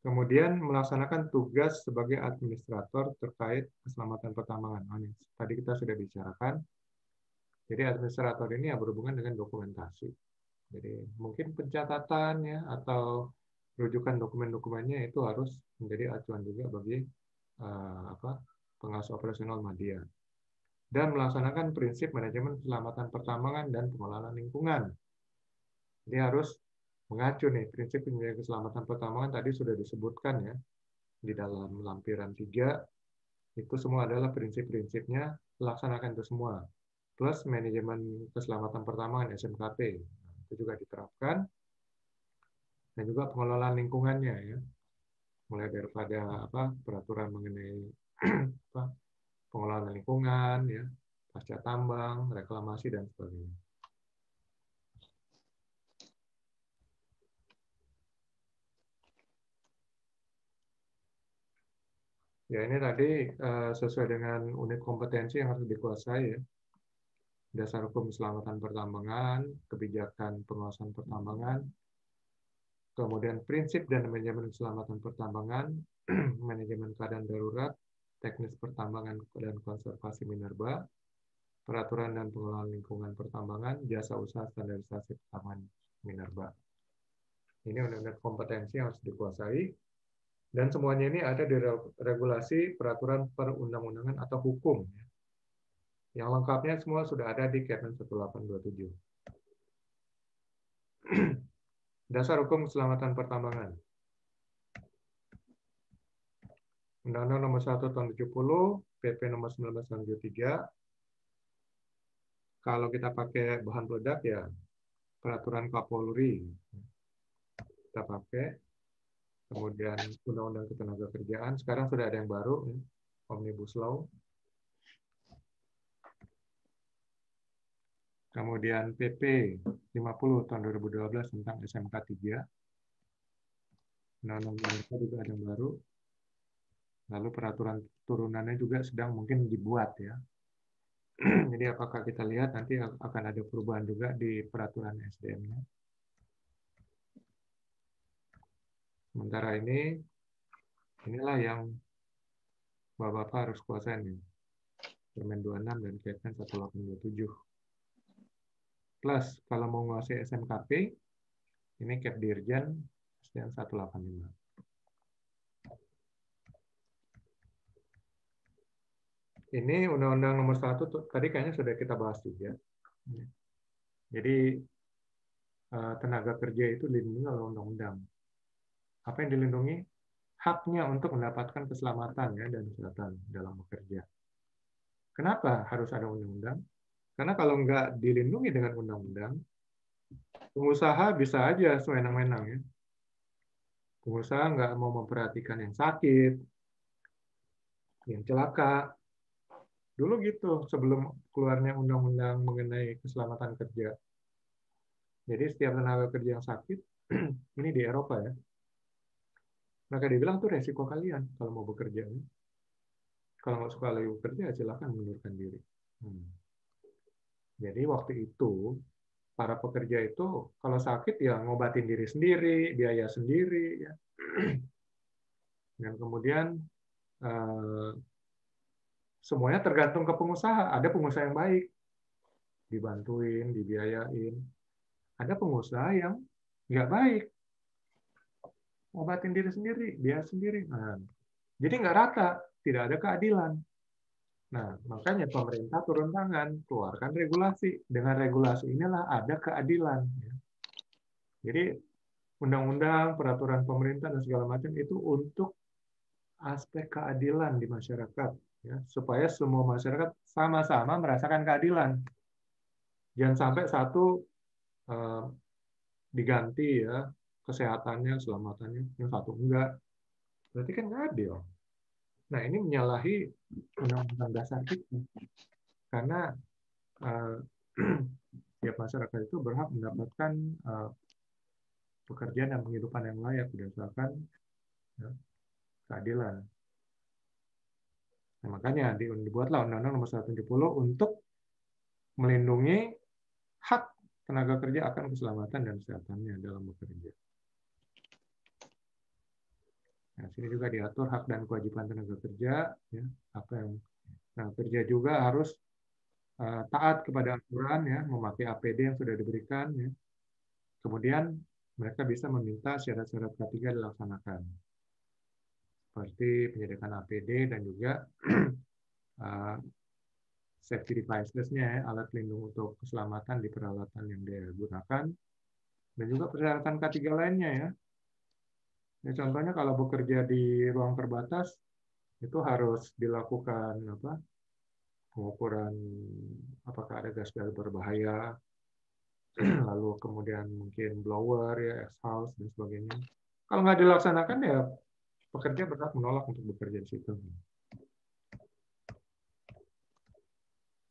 Kemudian melaksanakan tugas sebagai administrator terkait keselamatan pertambangan. Tadi kita sudah bicarakan. Jadi administrator ini ya berhubungan dengan dokumentasi. Jadi mungkin pencatatan ya atau rujukan dokumen-dokumennya itu harus menjadi acuan juga bagi pengawas operasional media. Dan melaksanakan prinsip manajemen keselamatan pertambangan dan pengelolaan lingkungan. Ini harus mengacu nih prinsip penjaga keselamatan pertambangan tadi sudah disebutkan ya di dalam lampiran 3, itu semua adalah prinsip-prinsipnya, laksanakan itu semua. Plus manajemen keselamatan pertambangan SMKP, itu juga diterapkan. Dan juga pengelolaan lingkungannya ya. Mulai daripada peraturan mengenai pengelolaan lingkungan ya, pasca tambang, reklamasi dan sebagainya. Ya ini tadi sesuai dengan unit kompetensi yang harus dikuasai ya. Dasar hukum keselamatan pertambangan, kebijakan pengawasan pertambangan, kemudian prinsip dan manajemen keselamatan pertambangan, manajemen keadaan darurat, teknis pertambangan dan konservasi minerba, Peraturan dan pengelolaan lingkungan pertambangan, jasa usaha standarisasi pertambangan minerba. Ini undang-undang kompetensi yang harus dikuasai, dan semuanya ini ada di regulasi peraturan perundang-undangan atau hukum. Yang lengkapnya semua sudah ada di Kepmen 1827. Dasar hukum keselamatan pertambangan. Undang-Undang Nomor 1 Tahun 70, PP Nomor 19 Tahun 73. Kalau kita pakai bahan peledak ya peraturan Kapolri kita pakai. Kemudian Undang-Undang Ketenagakerjaan. Sekarang sudah ada yang baru, Omnibus Law. Kemudian PP 50 Tahun 2012 tentang SMK 3. Undang-Undang Minerba juga ada yang baru. Lalu peraturan turunannya juga sedang mungkin dibuat ya. Jadi apakah kita lihat nanti akan ada perubahan juga di peraturan SDM-nya. Sementara ini, inilah yang Bapak-Bapak harus kuasain nih. Permen 26 dan Kepmen 1827. Plus, kalau mau menguasai SMKP, ini Kep Dirjen SDM 185. Ini Undang-Undang Nomor 1, tadi kayaknya sudah kita bahas juga. Jadi, tenaga kerja itu dilindungi oleh undang-undang. Apa yang dilindungi? Haknya untuk mendapatkan keselamatan ya, dan kesehatan dalam bekerja. Kenapa harus ada undang-undang? Karena kalau nggak dilindungi dengan undang-undang, pengusaha bisa aja sewenang-wenang ya. Pengusaha nggak mau memperhatikan yang sakit, yang celaka. Dulu gitu, sebelum keluarnya undang-undang mengenai keselamatan kerja. Jadi setiap tenaga kerja yang sakit, ini di Eropa ya, mereka dibilang tuh resiko kalian kalau mau bekerja. Kalau nggak suka lagi bekerja, silakan mundurkan diri. Jadi waktu itu, para pekerja itu kalau sakit ya ngobatin diri sendiri, biaya sendiri. Ya. Dan kemudian semuanya tergantung ke pengusaha. Ada pengusaha yang baik, dibantuin, dibiayain. Ada pengusaha yang nggak baik, ngobatin diri sendiri, biaya sendiri. Nah, jadi nggak rata, tidak ada keadilan. Nah, makanya pemerintah turun tangan, keluarkan regulasi. Dengan regulasi inilah ada keadilan. Jadi undang-undang, peraturan pemerintah dan segala macam itu untuk aspek keadilan di masyarakat, ya, supaya semua masyarakat sama-sama merasakan keadilan. Jangan sampai satu diganti ya kesehatannya, keselamatannya, yang satu enggak. Berarti kan nggak adil. Nah, ini menyalahi undang-undang dasar kita. Karena tiap masyarakat itu berhak mendapatkan pekerjaan dan penghidupan yang layak berdasarkan ya, keadilan. Nah, makanya dibuatlah Undang-Undang Nomor 170 untuk melindungi hak tenaga kerja akan keselamatan dan kesehatannya dalam bekerja. Nah, sini juga diatur hak dan kewajiban tenaga kerja, ya, apa yang tenaga kerja juga harus taat kepada aturan, ya, memakai APD yang sudah diberikan, ya. Kemudian mereka bisa meminta syarat-syarat K3 dilaksanakan, seperti penyediaan APD dan juga safety devices-nya, ya, alat pelindung untuk keselamatan di peralatan yang dia gunakan, dan juga persyaratan K3 lainnya, ya. Ya, contohnya kalau bekerja di ruang terbatas itu harus dilakukan pengukuran apakah ada gas-gas berbahaya, lalu kemudian mungkin blower, ya, exhaust dan sebagainya. Kalau nggak dilaksanakan ya pekerja berhak menolak untuk bekerja di situ.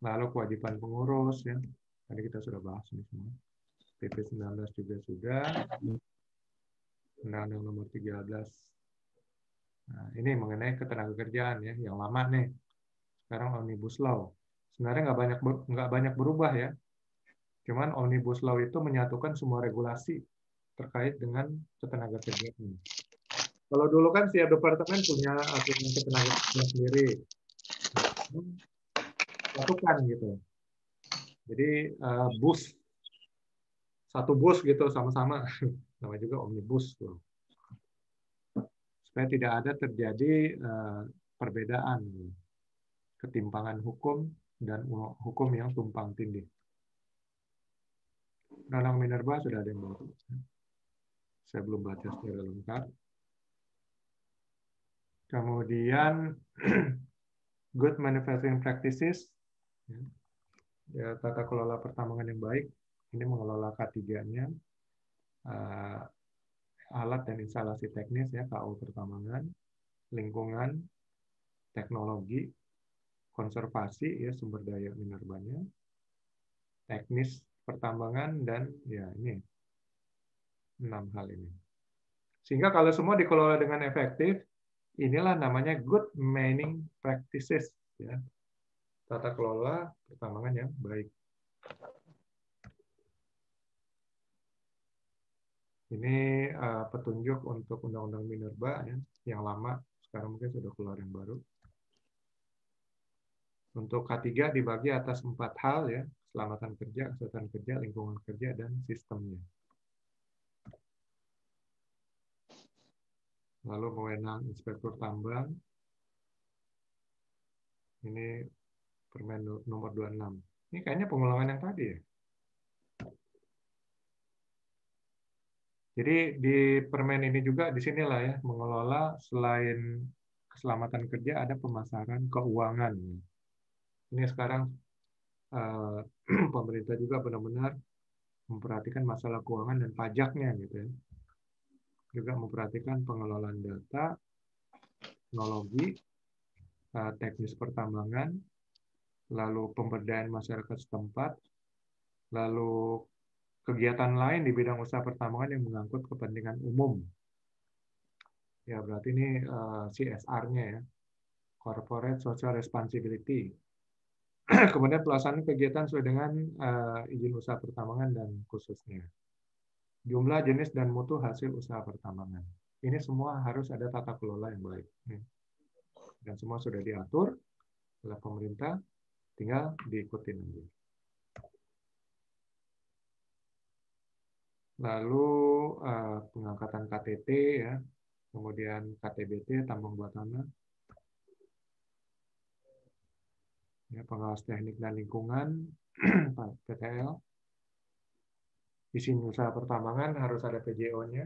Lalu kewajiban pengurus, ya, tadi kita sudah bahas ini semua. PP 19 juga sudah. Undang-Undang Nomor 13. Nah, ini mengenai ketenagakerjaan, ya, yang lama nih. Sekarang Omnibus Law. Sebenarnya nggak banyak berubah, ya. Cuman Omnibus Law itu menyatukan semua regulasi terkait dengan ketenagakerjaan. Kalau dulu kan setiap departemen punya aturan ketenagakerjaan sendiri. Lakukan gitu. Jadi bus, satu bus gitu sama-sama, namanya juga omnibus tuh. Supaya tidak ada terjadi perbedaan, ketimpangan hukum dan hukum yang tumpang tindih. Undang-Undang Minerba sudah ada yang baru. Saya belum baca secara lengkap. Kemudian good manufacturing practices, ya, tata kelola pertambangan yang baik. Ini mengelola K3-nya, alat dan instalasi teknis, ya, KU pertambangan, lingkungan, teknologi, konservasi, ya, sumber daya minerbanya, teknis pertambangan, dan ya ini 6 hal ini. Sehingga kalau semua dikelola dengan efektif, inilah namanya good mining practices, ya, tata kelola pertambangan yang baik. Ini petunjuk untuk Undang-Undang Minerba, ya, yang lama, sekarang mungkin sudah keluar yang baru. Untuk K3 dibagi atas 4 hal, ya, keselamatan kerja, kesehatan kerja, lingkungan kerja, dan sistemnya. Lalu wewenang inspektur tambang, ini Permen nomor 26. Ini kayaknya pengulangan yang tadi, ya. Jadi di permen ini juga di sinilah, ya, mengelola selain keselamatan kerja ada pemasaran keuangan. Ini sekarang pemerintah juga benar-benar memperhatikan masalah keuangan dan pajaknya, gitu, ya. Juga memperhatikan pengelolaan data, teknologi, teknis pertambangan, lalu pemberdayaan masyarakat setempat, lalu kegiatan lain di bidang usaha pertambangan yang mengangkut kepentingan umum. Ya, berarti ini CSR-nya, ya, Corporate Social Responsibility. Kemudian pelaksanaan kegiatan sesuai dengan izin usaha pertambangan dan khususnya. Jumlah, jenis, dan mutu hasil usaha pertambangan. Ini semua harus ada tata kelola yang baik. Dan semua sudah diatur oleh pemerintah, tinggal diikuti nanti. Lalu pengangkatan KTT, ya, kemudian KTBT, tambang bawah tanah, ya, pengawas teknik dan lingkungan, PTL. Izin usaha pertambangan harus ada PJO-nya.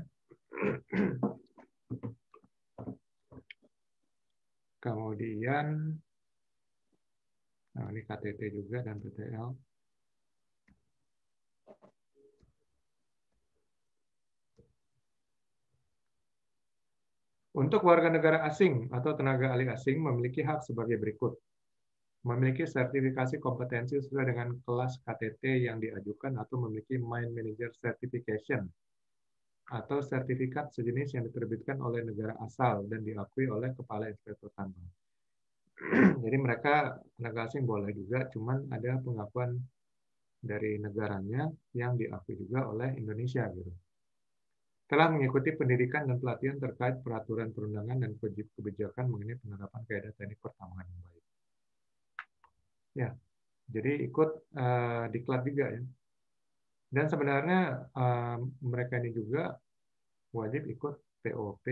Kemudian, nah ini KTT juga dan PTL. Untuk warga negara asing atau tenaga ahli asing memiliki hak sebagai berikut. Memiliki sertifikasi kompetensi sesuai dengan kelas KTT yang diajukan atau memiliki Mine Manager Certification atau sertifikat sejenis yang diterbitkan oleh negara asal dan diakui oleh Kepala Inspektur Tambang. Jadi mereka tenaga asing boleh juga, cuman ada pengakuan dari negaranya yang diakui juga oleh Indonesia, gitu. Telah mengikuti pendidikan dan pelatihan terkait peraturan perundangan dan kebijakan mengenai penerapan kaidah teknik pertambangan yang baik. Ya, jadi ikut diklat juga, ya. Dan sebenarnya mereka ini juga wajib ikut POP,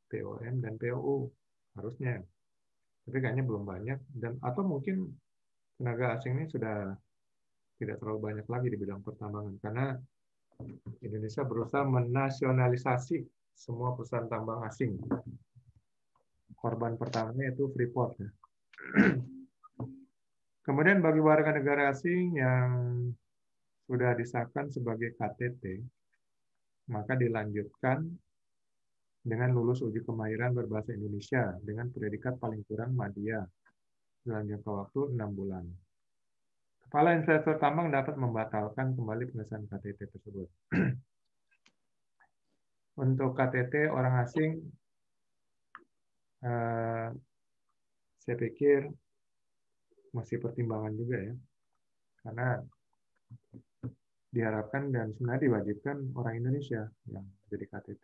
POM, dan POU harusnya. Tapi kayaknya belum banyak, dan atau mungkin tenaga asing ini sudah tidak terlalu banyak lagi di bidang pertambangan karena Indonesia berusaha menasionalisasi semua perusahaan tambang asing. Korban pertamanya itu Freeport, ya. Kemudian bagi warga negara asing yang sudah disahkan sebagai KTT, maka dilanjutkan dengan lulus uji kemahiran berbahasa Indonesia dengan predikat paling kurang madya dalam jangka waktu 6 bulan. Kepala Inspektur Tambang dapat membatalkan kembali pengesahan KTT tersebut. Untuk KTT orang asing, saya pikir masih pertimbangan juga, ya, karena diharapkan dan sebenarnya diwajibkan orang Indonesia yang jadi KTT.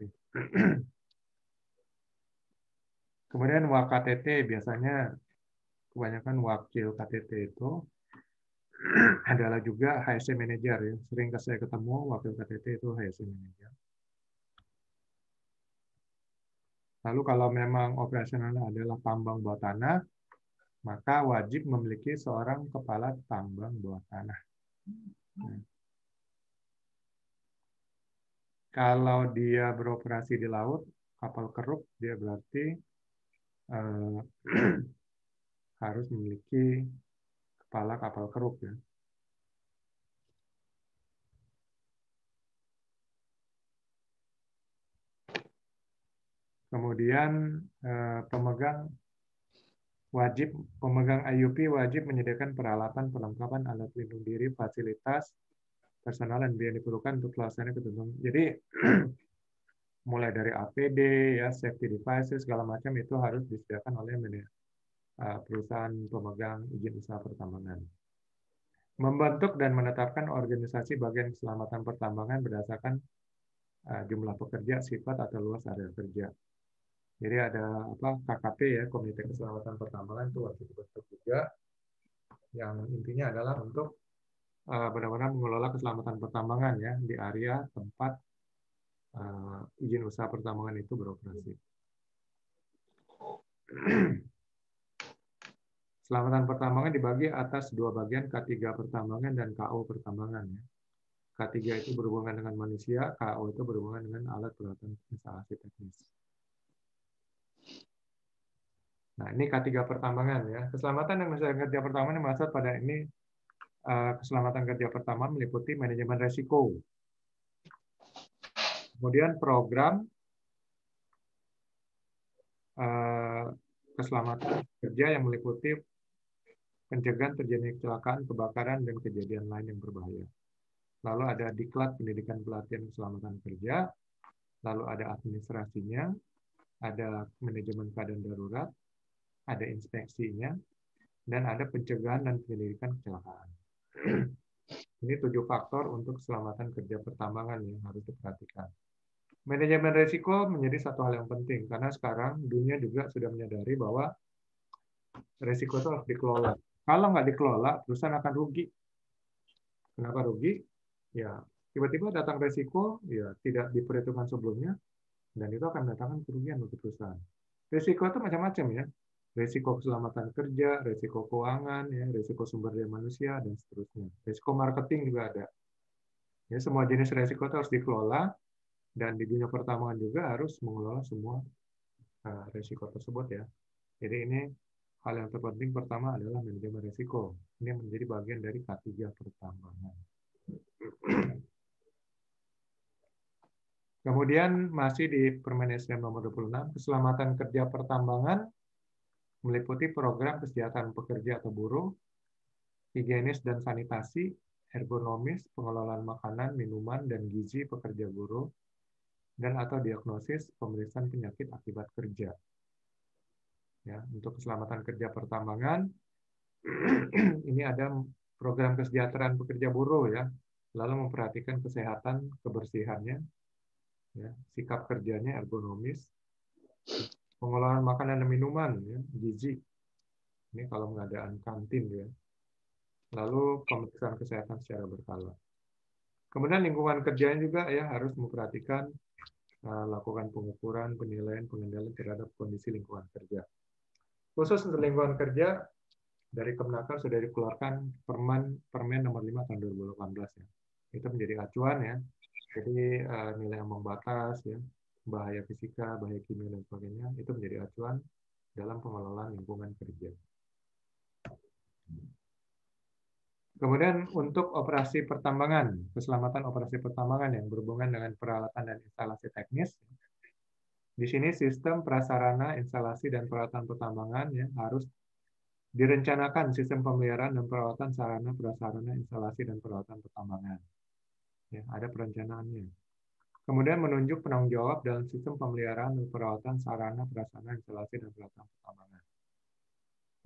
Kemudian WKTT biasanya kebanyakan wakil KTT itu adalah juga HSE Manager ya. Sering saya ketemu wakil KTT itu HSE Manager. Lalu kalau memang operasionalnya adalah tambang bawah tanah, maka wajib memiliki seorang kepala tambang bawah tanah. Nah, kalau dia beroperasi di laut, kapal keruk, dia berarti harus memiliki kepala kapal keruk ya. Kemudian pemegang IUP wajib menyediakan peralatan, perlengkapan, alat pelindung diri, fasilitas, personal dan biaya yang diperlukan untuk pelaksanaan ketentuan. Jadi mulai dari APD, ya, safety devices segala macam itu harus disediakan oleh perusahaan pemegang izin usaha pertambangan. Membentuk dan menetapkan organisasi bagian keselamatan pertambangan berdasarkan jumlah pekerja, sifat atau luas area kerja. Jadi ada KKP ya, Komite Keselamatan Pertambangan itu wajib dibentuk juga. Yang intinya adalah untuk benar-benar mengelola keselamatan pertambangan ya di area tempat izin usaha pertambangan itu beroperasi. Keselamatan pertambangan dibagi atas dua bagian, K3 pertambangan dan KO pertambangan. Ya. K3 itu berhubungan dengan manusia, KO itu berhubungan dengan alat peralatan instalasi teknis. Nah, ini K3 pertambangan ya. Keselamatan dan kerja pertambangan yang maksud pada ini keselamatan kerja pertambangan meliputi manajemen resiko. Kemudian program keselamatan kerja yang meliputi pencegahan terjadinya kecelakaan, kebakaran, dan kejadian lain yang berbahaya. Lalu ada diklat pendidikan pelatihan keselamatan kerja, lalu ada administrasinya, ada manajemen keadaan darurat, ada inspeksinya, dan ada pencegahan dan penyelidikan kecelakaan. Ini 7 faktor untuk keselamatan kerja pertambangan yang harus diperhatikan. Manajemen risiko menjadi satu hal yang penting, karena sekarang dunia juga sudah menyadari bahwa risiko itu harus dikelola. Kalau nggak dikelola, perusahaan akan rugi. Kenapa rugi? Ya, tiba-tiba datang risiko, ya tidak diperhitungkan sebelumnya, dan itu akan mendatangkan kerugian untuk perusahaan. Risiko itu macam-macam ya. Risiko keselamatan kerja, risiko keuangan, ya, risiko sumber daya manusia, dan seterusnya. Risiko marketing juga ada. Ya, semua jenis risiko itu harus dikelola, dan di dunia pertambangan juga harus mengelola semua risiko tersebut ya. Jadi ini hal yang terpenting pertama adalah manajemen risiko. Ini menjadi bagian dari K3 pertambangan. Kemudian masih di Permen SDM nomor 26, keselamatan kerja pertambangan meliputi program kesejahteraan pekerja atau buruh, higienis dan sanitasi, ergonomis, pengelolaan makanan, minuman, dan gizi pekerja buruh, dan atau diagnosis pemeriksaan penyakit akibat kerja. Ya, untuk keselamatan kerja pertambangan, ini ada program kesejahteraan pekerja buruh ya, lalu memperhatikan kesehatan, kebersihannya, ya, sikap kerjanya, ergonomis, pengelolaan makanan dan minuman, ya, gizi. Ini kalau pengadaan kantin ya. Lalu pemeriksaan kesehatan secara berkala. Kemudian lingkungan kerjanya juga ya harus memperhatikan lakukan pengukuran, penilaian, pengendalian terhadap kondisi lingkungan kerja. Khusus untuk lingkungan kerja, dari Kemenaker sudah dikeluarkan Permen nomor 5 tahun 2018 ya. Itu menjadi acuan ya. Jadi nilai ambang batas ya, bahaya fisika, bahaya kimia dan sebagainya itu menjadi acuan dalam pengelolaan lingkungan kerja. Kemudian untuk operasi pertambangan, keselamatan operasi pertambangan yang berhubungan dengan peralatan dan instalasi teknis. Di sini sistem prasarana, instalasi dan peralatan pertambangan ya harus direncanakan sistem pemeliharaan dan perawatan sarana, prasarana, instalasi dan peralatan pertambangan. Ya, ada perencanaannya. Kemudian menunjuk penanggung jawab dalam sistem pemeliharaan dan perawatan sarana, prasarana, instalasi dan peralatan pertambangan.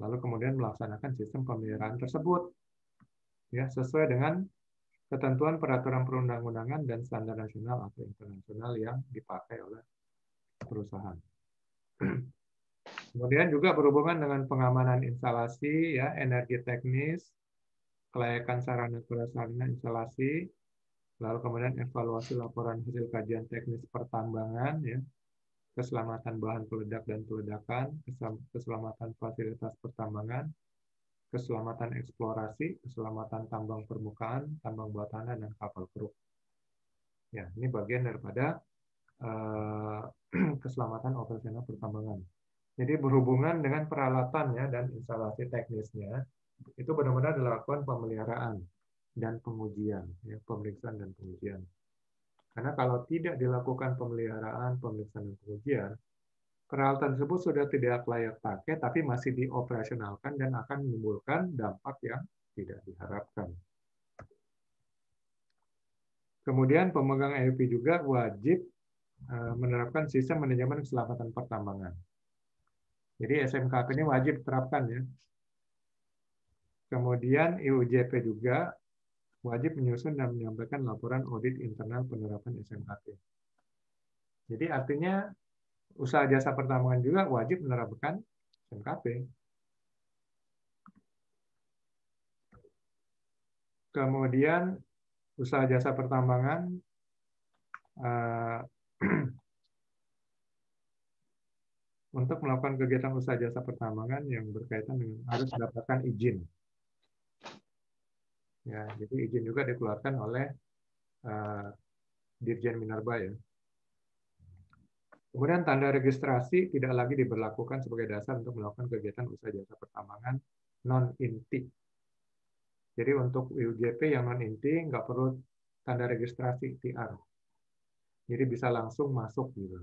Lalu kemudian melaksanakan sistem pemeliharaan tersebut ya sesuai dengan ketentuan peraturan perundang-undangan dan standar nasional atau internasional yang dipakai oleh perusahaan. Kemudian juga berhubungan dengan pengamanan instalasi, ya, energi teknis, kelayakan sarana prasarana instalasi, lalu kemudian evaluasi laporan hasil kajian teknis pertambangan, ya, keselamatan bahan peledak dan peledakan, keselamatan fasilitas pertambangan, keselamatan eksplorasi, keselamatan tambang permukaan, tambang bawah tanah, dan kapal keruk. Ya, ini bagian daripada keselamatan operasional pertambangan. Jadi berhubungan dengan peralatannya dan instalasi teknisnya, itu benar-benar dilakukan pemeliharaan dan pengujian, ya, pemeriksaan dan pengujian. Karena kalau tidak dilakukan pemeliharaan, pemeriksaan dan pengujian, peralatan tersebut sudah tidak layak pakai, tapi masih dioperasionalkan dan akan menimbulkan dampak yang tidak diharapkan. Kemudian pemegang IUP juga wajib menerapkan sistem manajemen keselamatan pertambangan. Jadi SMKP ini wajib diterapkan, ya. Kemudian IUJP juga wajib menyusun dan menyampaikan laporan audit internal penerapan SMKP. Jadi artinya usaha jasa pertambangan juga wajib menerapkan SMKP. Kemudian usaha jasa pertambangan untuk melakukan kegiatan usaha jasa pertambangan yang berkaitan dengan harus mendapatkan izin. Ya, jadi izin juga dikeluarkan oleh Dirjen Minerba, ya. Kemudian tanda registrasi tidak lagi diberlakukan sebagai dasar untuk melakukan kegiatan usaha jasa pertambangan non-inti. Jadi untuk UJP yang non-inti nggak perlu tanda registrasi TR. Jadi bisa langsung masuk gitu.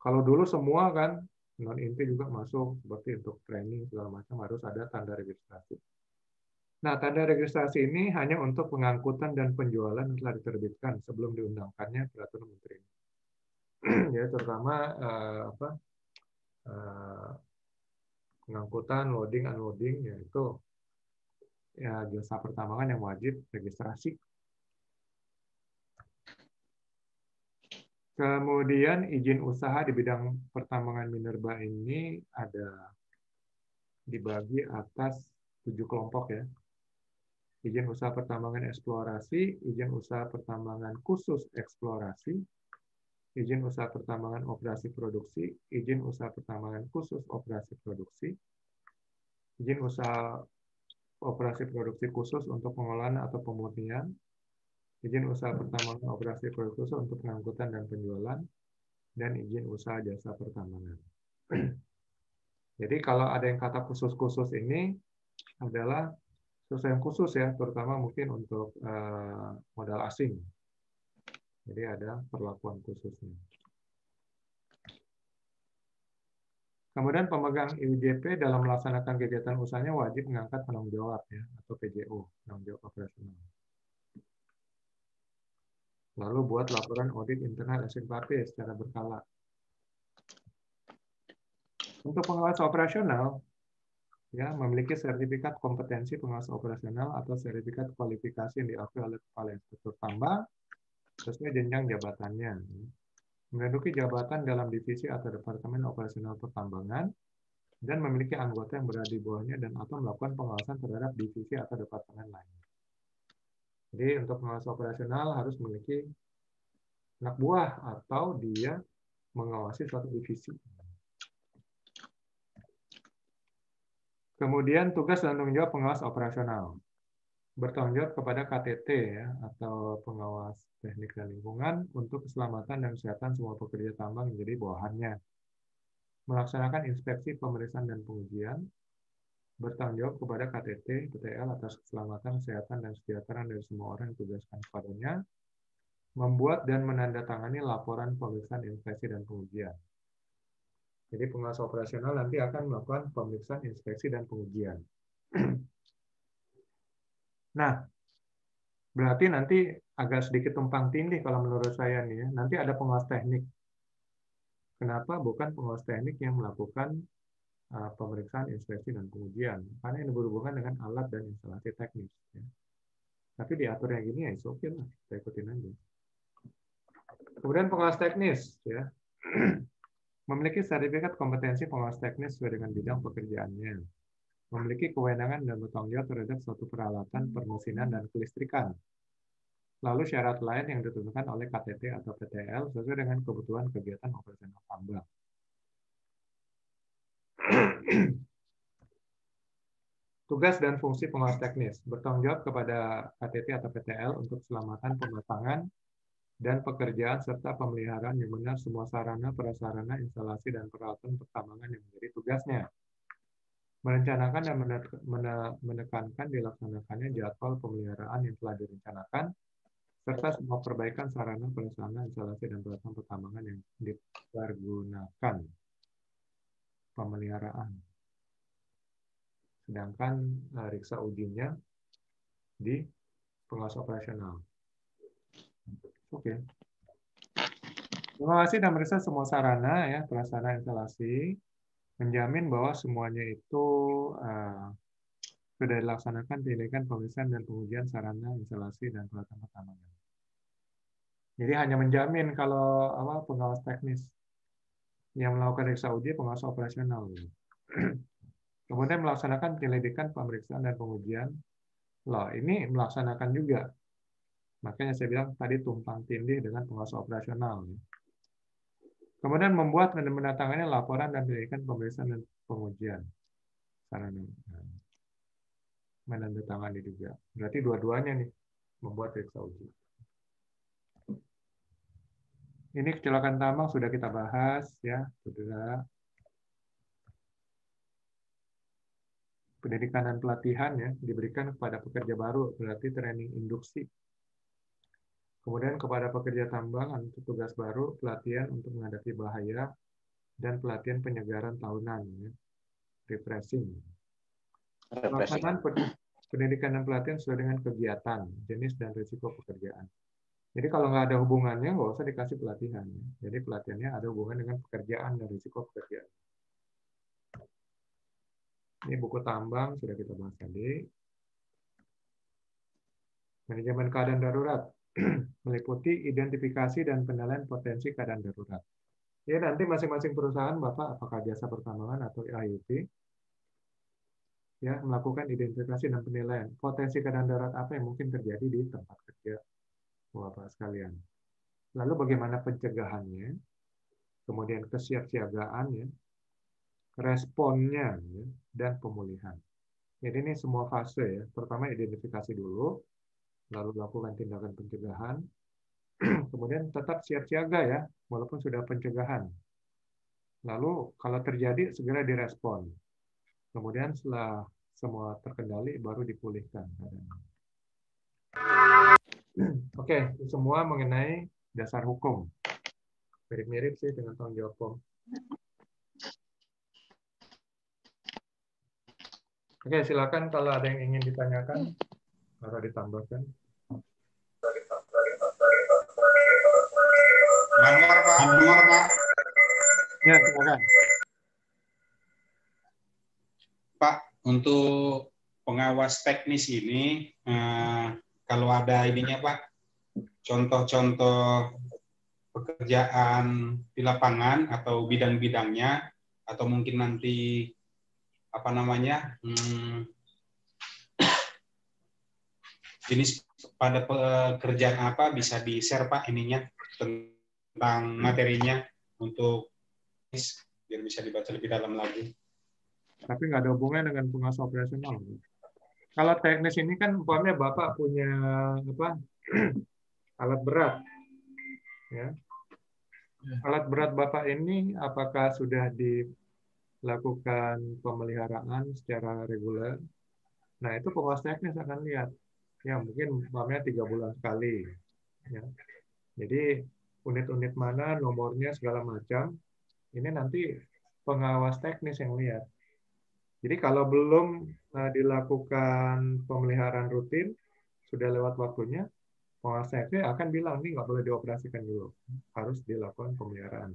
Kalau dulu semua kan non-inti juga masuk, seperti untuk training segala macam harus ada tanda registrasi. Nah, tanda registrasi ini hanya untuk pengangkutan dan penjualan yang telah diterbitkan sebelum diundangkannya peraturan menteri. Ya, terutama pengangkutan, loading, unloading, yaitu ya jasa pertambangan yang wajib registrasi. Kemudian izin usaha di bidang pertambangan minerba ini ada dibagi atas 7 kelompok, ya. Izin usaha pertambangan eksplorasi, izin usaha pertambangan khusus eksplorasi, izin usaha pertambangan operasi produksi, izin usaha pertambangan khusus operasi produksi, izin usaha operasi produksi khusus untuk pengolahan atau pemurnian, izin usaha pertambangan operasi produksi khusus untuk pengangkutan dan penjualan, dan izin usaha jasa pertambangan. Jadi kalau ada yang kata khusus-khusus ini adalah sesuatu yang khusus, ya, terutama mungkin untuk modal asing. Jadi ada perlakuan khususnya. Kemudian pemegang IUJP dalam melaksanakan kegiatan usahanya wajib mengangkat penanggung jawab, ya, atau PJO, penanggung jawab operasional. Lalu buat laporan audit internal SMKP secara berkala. Untuk pengawas operasional, ya, memiliki sertifikat kompetensi pengawas operasional atau sertifikat kualifikasi yang diakui oleh Kepala Inspektur Tambang sesuai jenjang jabatannya. Menduduki jabatan dalam divisi atau departemen operasional pertambangan dan memiliki anggota yang berada di bawahnya dan atau melakukan pengawasan terhadap divisi atau departemen lain. Jadi untuk pengawas operasional harus memiliki anak buah atau dia mengawasi suatu divisi. Kemudian tugas dan tanggung jawab pengawas operasional. Bertanggung jawab kepada KTT, ya, atau pengawas teknik dan lingkungan untuk keselamatan dan kesehatan semua pekerja tambang yang jadi bawahannya. Melaksanakan inspeksi, pemeriksaan, dan pengujian. Bertanggung jawab kepada KTT, PTL atas keselamatan, kesehatan, dan kesejahteraan dari semua orang yang ditugaskan kepadanya. Membuat dan menandatangani laporan pemeriksaan, inspeksi, dan pengujian. Jadi pengawas operasional nanti akan melakukan pemeriksaan, inspeksi, dan pengujian. Nah, berarti nanti agak sedikit tumpang tindih kalau menurut saya nih, ya. Nanti ada pengawas teknik. Kenapa bukan pengawas teknik yang melakukan pemeriksaan, inspeksi, dan pengujian? Karena ini berhubungan dengan alat dan instalasi teknis. Ya. Tapi diaturnya gini ya, oke lah, kita ikutin aja. Kemudian pengawas teknis, ya, memiliki sertifikat kompetensi pengawas teknis sesuai dengan bidang pekerjaannya. memiliki kewenangan dan bertanggung jawab terhadap suatu peralatan, permesinan, dan kelistrikan. Lalu syarat lain yang ditentukan oleh KTT atau PTL sesuai dengan kebutuhan kegiatan operasional tambang. Tugas dan fungsi pengawas teknis bertanggung jawab kepada KTT atau PTL untuk keselamatan pemasangan dan pekerjaan serta pemeliharaan yang benar semua sarana, prasarana, instalasi, dan peralatan pertambangan yang menjadi tugasnya. Merencanakan dan menekankan dilaksanakannya jadwal pemeliharaan yang telah direncanakan, serta semua perbaikan sarana, prasarana, instalasi, dan peralatan pertambangan yang dipergunakan pemeliharaan. Sedangkan riksa ujinya di pengawas operasional. Oke. Mengawasi dan meriksa semua sarana, ya, prasarana, instalasi, menjamin bahwa semuanya itu sudah dilaksanakan penyelidikan, pemeriksaan, dan pengujian sarana, instalasi, dan peralatan pertambangan. Jadi hanya menjamin kalau pengawas teknis yang melakukan riksa uji, pengawas operasional. Kemudian melaksanakan penyelidikan, pemeriksaan, dan pengujian. Loh, ini melaksanakan juga. Makanya saya bilang tadi tumpang tindih dengan pengawas operasional. Kemudian membuat dan menandatangani laporan dan penyelidikan, pemeriksaan, dan pengujian sarana. Menandatangani juga. Berarti dua-duanya nih membuat riksa uji. Ini kecelakaan tambang sudah kita bahas, ya, saudara. Pendidikan dan pelatihan, ya, diberikan kepada pekerja baru, berarti training induksi. Kemudian kepada pekerja tambang untuk tugas baru, pelatihan untuk menghadapi bahaya, dan pelatihan penyegaran tahunan, ya, refreshing. Pelaksanaan pendidikan dan pelatihan sesuai dengan kegiatan, jenis, dan risiko pekerjaan. Jadi kalau nggak ada hubungannya, nggak usah dikasih pelatihan. Jadi pelatihannya ada hubungan dengan pekerjaan dan risiko pekerjaan. Ini buku tambang, sudah kita bahas tadi. Manajemen keadaan darurat. Meliputi identifikasi dan penilaian potensi keadaan darurat. Ya, nanti masing-masing perusahaan, Bapak, apakah jasa pertambangan atau IUP, ya, melakukan identifikasi dan penilaian potensi keadaan darurat apa yang mungkin terjadi di tempat kerja Bapak sekalian. Lalu bagaimana pencegahannya, kemudian kesiapsiagaannya, responnya, ya, dan pemulihan. Jadi ini semua fase, ya. Pertama identifikasi dulu, lalu lakukan tindakan pencegahan, kemudian tetap siap siaga, ya, walaupun sudah pencegahan. Lalu kalau terjadi segera direspon. Kemudian setelah semua terkendali baru dipulihkan. Oke, semua mengenai dasar hukum. Mirip-mirip sih dengan tanggung jawab POM. Oke, silakan kalau ada yang ingin ditanyakan atau ditambahkan. Anwar, Pak. Ya, silakan. Pak, untuk pengawas teknis ini, kalau ada ininya Pak, contoh-contoh pekerjaan di lapangan atau bidang-bidangnya, atau mungkin nanti jenis pada pekerjaan apa bisa di-share Pak ininya tentang materinya untuk biar bisa dibaca lebih dalam lagi. Tapi nggak ada hubungannya dengan pengawas operasional. Kalau teknis ini kan umpamanya Bapak punya alat berat, ya. Alat berat Bapak ini apakah sudah dilakukan pemeliharaan secara reguler? Nah, itu pengawas teknis akan lihat. Ya, mungkin umpamanya 3 bulan sekali. Ya. Jadi unit-unit mana, nomornya segala macam, ini nanti pengawas teknis yang lihat. Jadi kalau belum dilakukan pemeliharaan rutin, sudah lewat waktunya, pengawas teknis akan bilang, ini nggak boleh dioperasikan dulu, harus dilakukan pemeliharaan.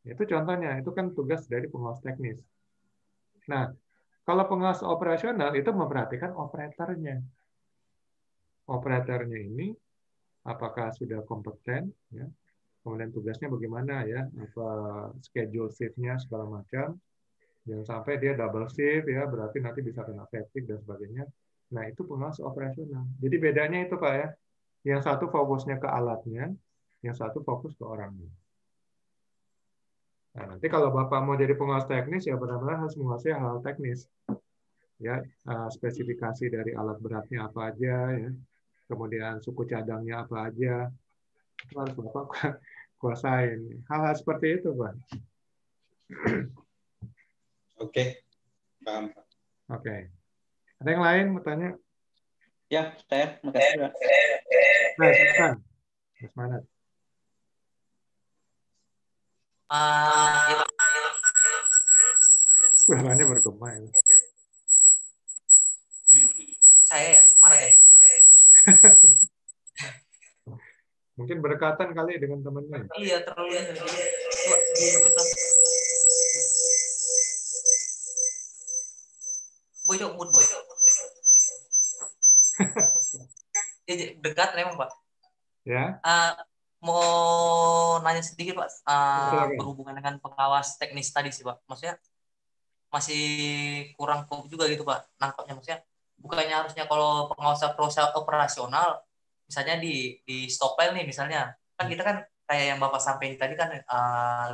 Itu contohnya, itu kan tugas dari pengawas teknis. Nah, kalau pengawas operasional itu memperhatikan operatornya. Operatornya ini apakah sudah kompeten, ya, kemudian tugasnya bagaimana, ya, apa schedule shift-nya segala macam. Jangan sampai dia double shift ya, berarti nanti bisa kena fatigue dan sebagainya. Nah, itu pengawas operasional. Jadi bedanya itu Pak ya. Yang satu fokusnya ke alatnya, yang satu fokus ke orangnya. Nah, nanti kalau Bapak mau jadi pengawas teknis ya benar-benar harus menguasai hal teknis. Ya, spesifikasi dari alat beratnya apa aja ya. Kemudian suku cadangnya apa aja. Itu harus Bapak kuasain. Hal-hal seperti itu, Pak. Oke, paham. Oke. Ada yang lain mau tanya? Ya, saya makasih Pak. Nah, silakan. Mas Manat. Ya Pak. Suaranya bergema ya. Saya ya, mana ya? Mungkin berdekatan kali dengan temannya. Iya, terlalu ini. Coba di-mute lah. Boy, coba mute, Boy. Ya, dekat memang, Pak. Ya. Mau nanya sedikit, Pak. Silakan. Berhubungan dengan pengawas teknis tadi sih, Pak. Maksudnya masih kurang fokus juga gitu, Pak. Nangkapnya maksudnya bukannya harusnya kalau pengawas operasional misalnya di stop line nih misalnya. Kan kita kan kayak yang Bapak sampaikan tadi kan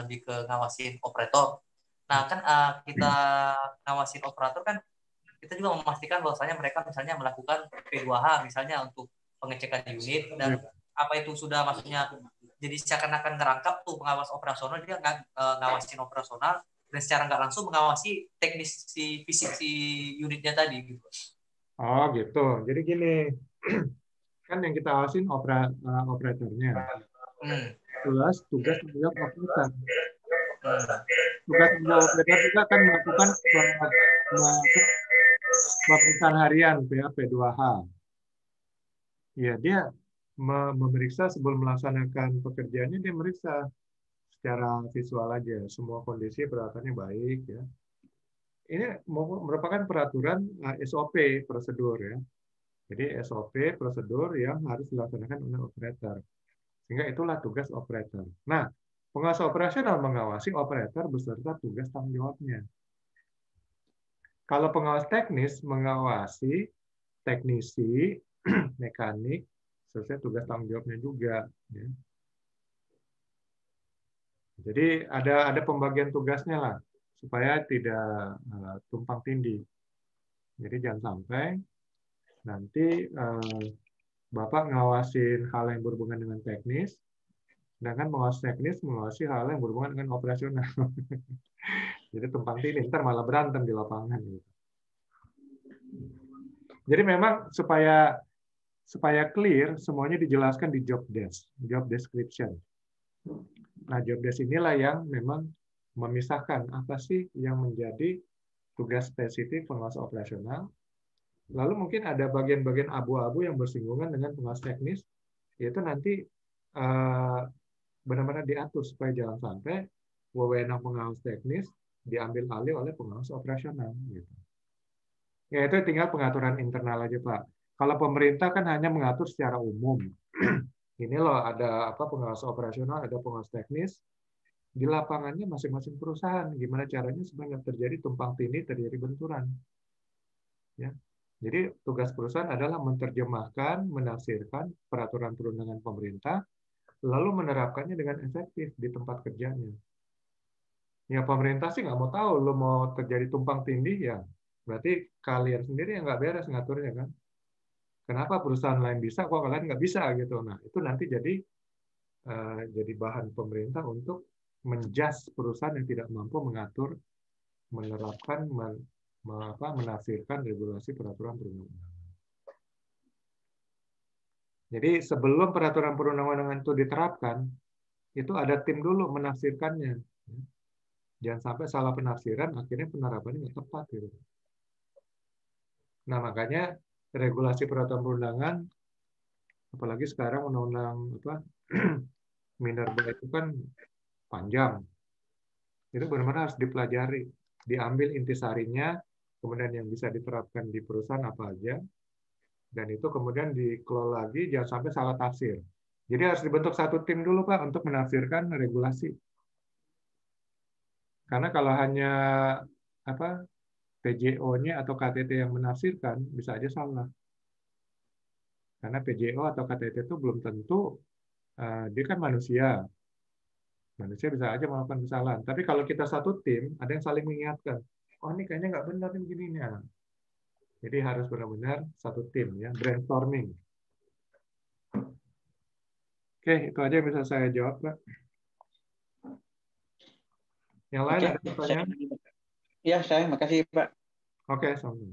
lebih ke ngawasin operator. Nah, kan kita ngawasin operator kan kita juga memastikan bahwasanya mereka misalnya melakukan P2H misalnya untuk pengecekan unit dan apa itu sudah maksudnya jadi seakan-akan ngerangkap tuh pengawas operasional dia ngawasin operasional dan secara nggak langsung mengawasi teknis si fisik si unitnya tadi gitu. Oh gitu. Jadi gini, kan yang kita awasin operatornya. Plus tugas tanggung jawab operator. Tugas tanggung jawab operator juga akan melakukan pemeriksaan harian P2H. Ya, dia memeriksa sebelum melaksanakan pekerjaannya, dia meriksa secara visual aja semua kondisi peralatannya baik ya. Ini merupakan peraturan SOP prosedur ya. Jadi SOP prosedur yang harus dilaksanakan oleh operator. Sehingga itulah tugas operator. Nah, pengawas operasional mengawasi operator beserta tugas tanggung jawabnya. Kalau pengawas teknis mengawasi teknisi, mekanik, selesai tugas tanggung jawabnya juga. Ya. Jadi ada pembagian tugasnya lah, supaya tidak tumpang tindih. Jadi jangan sampai nanti Bapak ngawasin hal yang berhubungan dengan teknis, sedangkan pengawas teknis mengawasi hal yang berhubungan dengan operasional. Jadi tumpang tindih, ntar malah berantem di lapangan. Gitu. Jadi memang supaya clear, semuanya dijelaskan di job description. Nah, job desk inilah yang memang memisahkan apa sih yang menjadi tugas spesifik pengawas operasional. Lalu mungkin ada bagian-bagian abu-abu yang bersinggungan dengan pengawas teknis, yaitu nanti benar-benar diatur supaya jangan sampai wewenang pengawas teknis diambil alih oleh pengawas operasional. Gitu. Ya itu tinggal pengaturan internal aja Pak. Kalau pemerintah kan hanya mengatur secara umum. Ini loh ada pengawas operasional, ada pengawas teknis. Di lapangannya masing-masing perusahaan, gimana caranya supaya nggak terjadi tumpang tindih, terjadi benturan. Ya. Jadi tugas perusahaan adalah menerjemahkan, menafsirkan peraturan perundangan pemerintah, lalu menerapkannya dengan efektif di tempat kerjanya. Ya pemerintah sih nggak mau tahu, lo mau terjadi tumpang tindih ya, berarti kalian sendiri yang nggak beres ngaturnya kan. Kenapa perusahaan lain bisa, kok kalian nggak bisa gitu. Nah itu nanti jadi bahan pemerintah untuk menjudge perusahaan yang tidak mampu mengatur, menerapkan, menafsirkan regulasi peraturan perundang-undangan. Jadi sebelum peraturan perundang-undangan itu diterapkan, itu ada tim dulu menafsirkannya. Jangan sampai salah penafsiran, akhirnya penerapannya nggak tepat. Gitu. Nah makanya regulasi peraturan perundangan, apalagi sekarang undang-undang Minerba itu kan panjang. Itu benar-benar harus dipelajari, diambil intisarinya, kemudian yang bisa diterapkan di perusahaan apa aja, dan itu kemudian dikelola lagi, jangan sampai salah tafsir. Jadi harus dibentuk satu tim dulu Pak untuk menafsirkan regulasi. Karena kalau hanya apa PJO-nya atau KTT yang menafsirkan bisa aja salah. Karena PJO atau KTT itu belum tentu dia kan manusia. Manusia bisa aja melakukan kesalahan. Tapi kalau kita satu tim, ada yang saling mengingatkan. Oh ini kayaknya nggak benar nih begini nih. Jadi harus benar-benar satu tim ya, brainstorming. Oke, itu aja yang bisa saya jawab, Pak. Yang lain Oke, ada pertanyaan? saya makasih Pak. Oke, sama.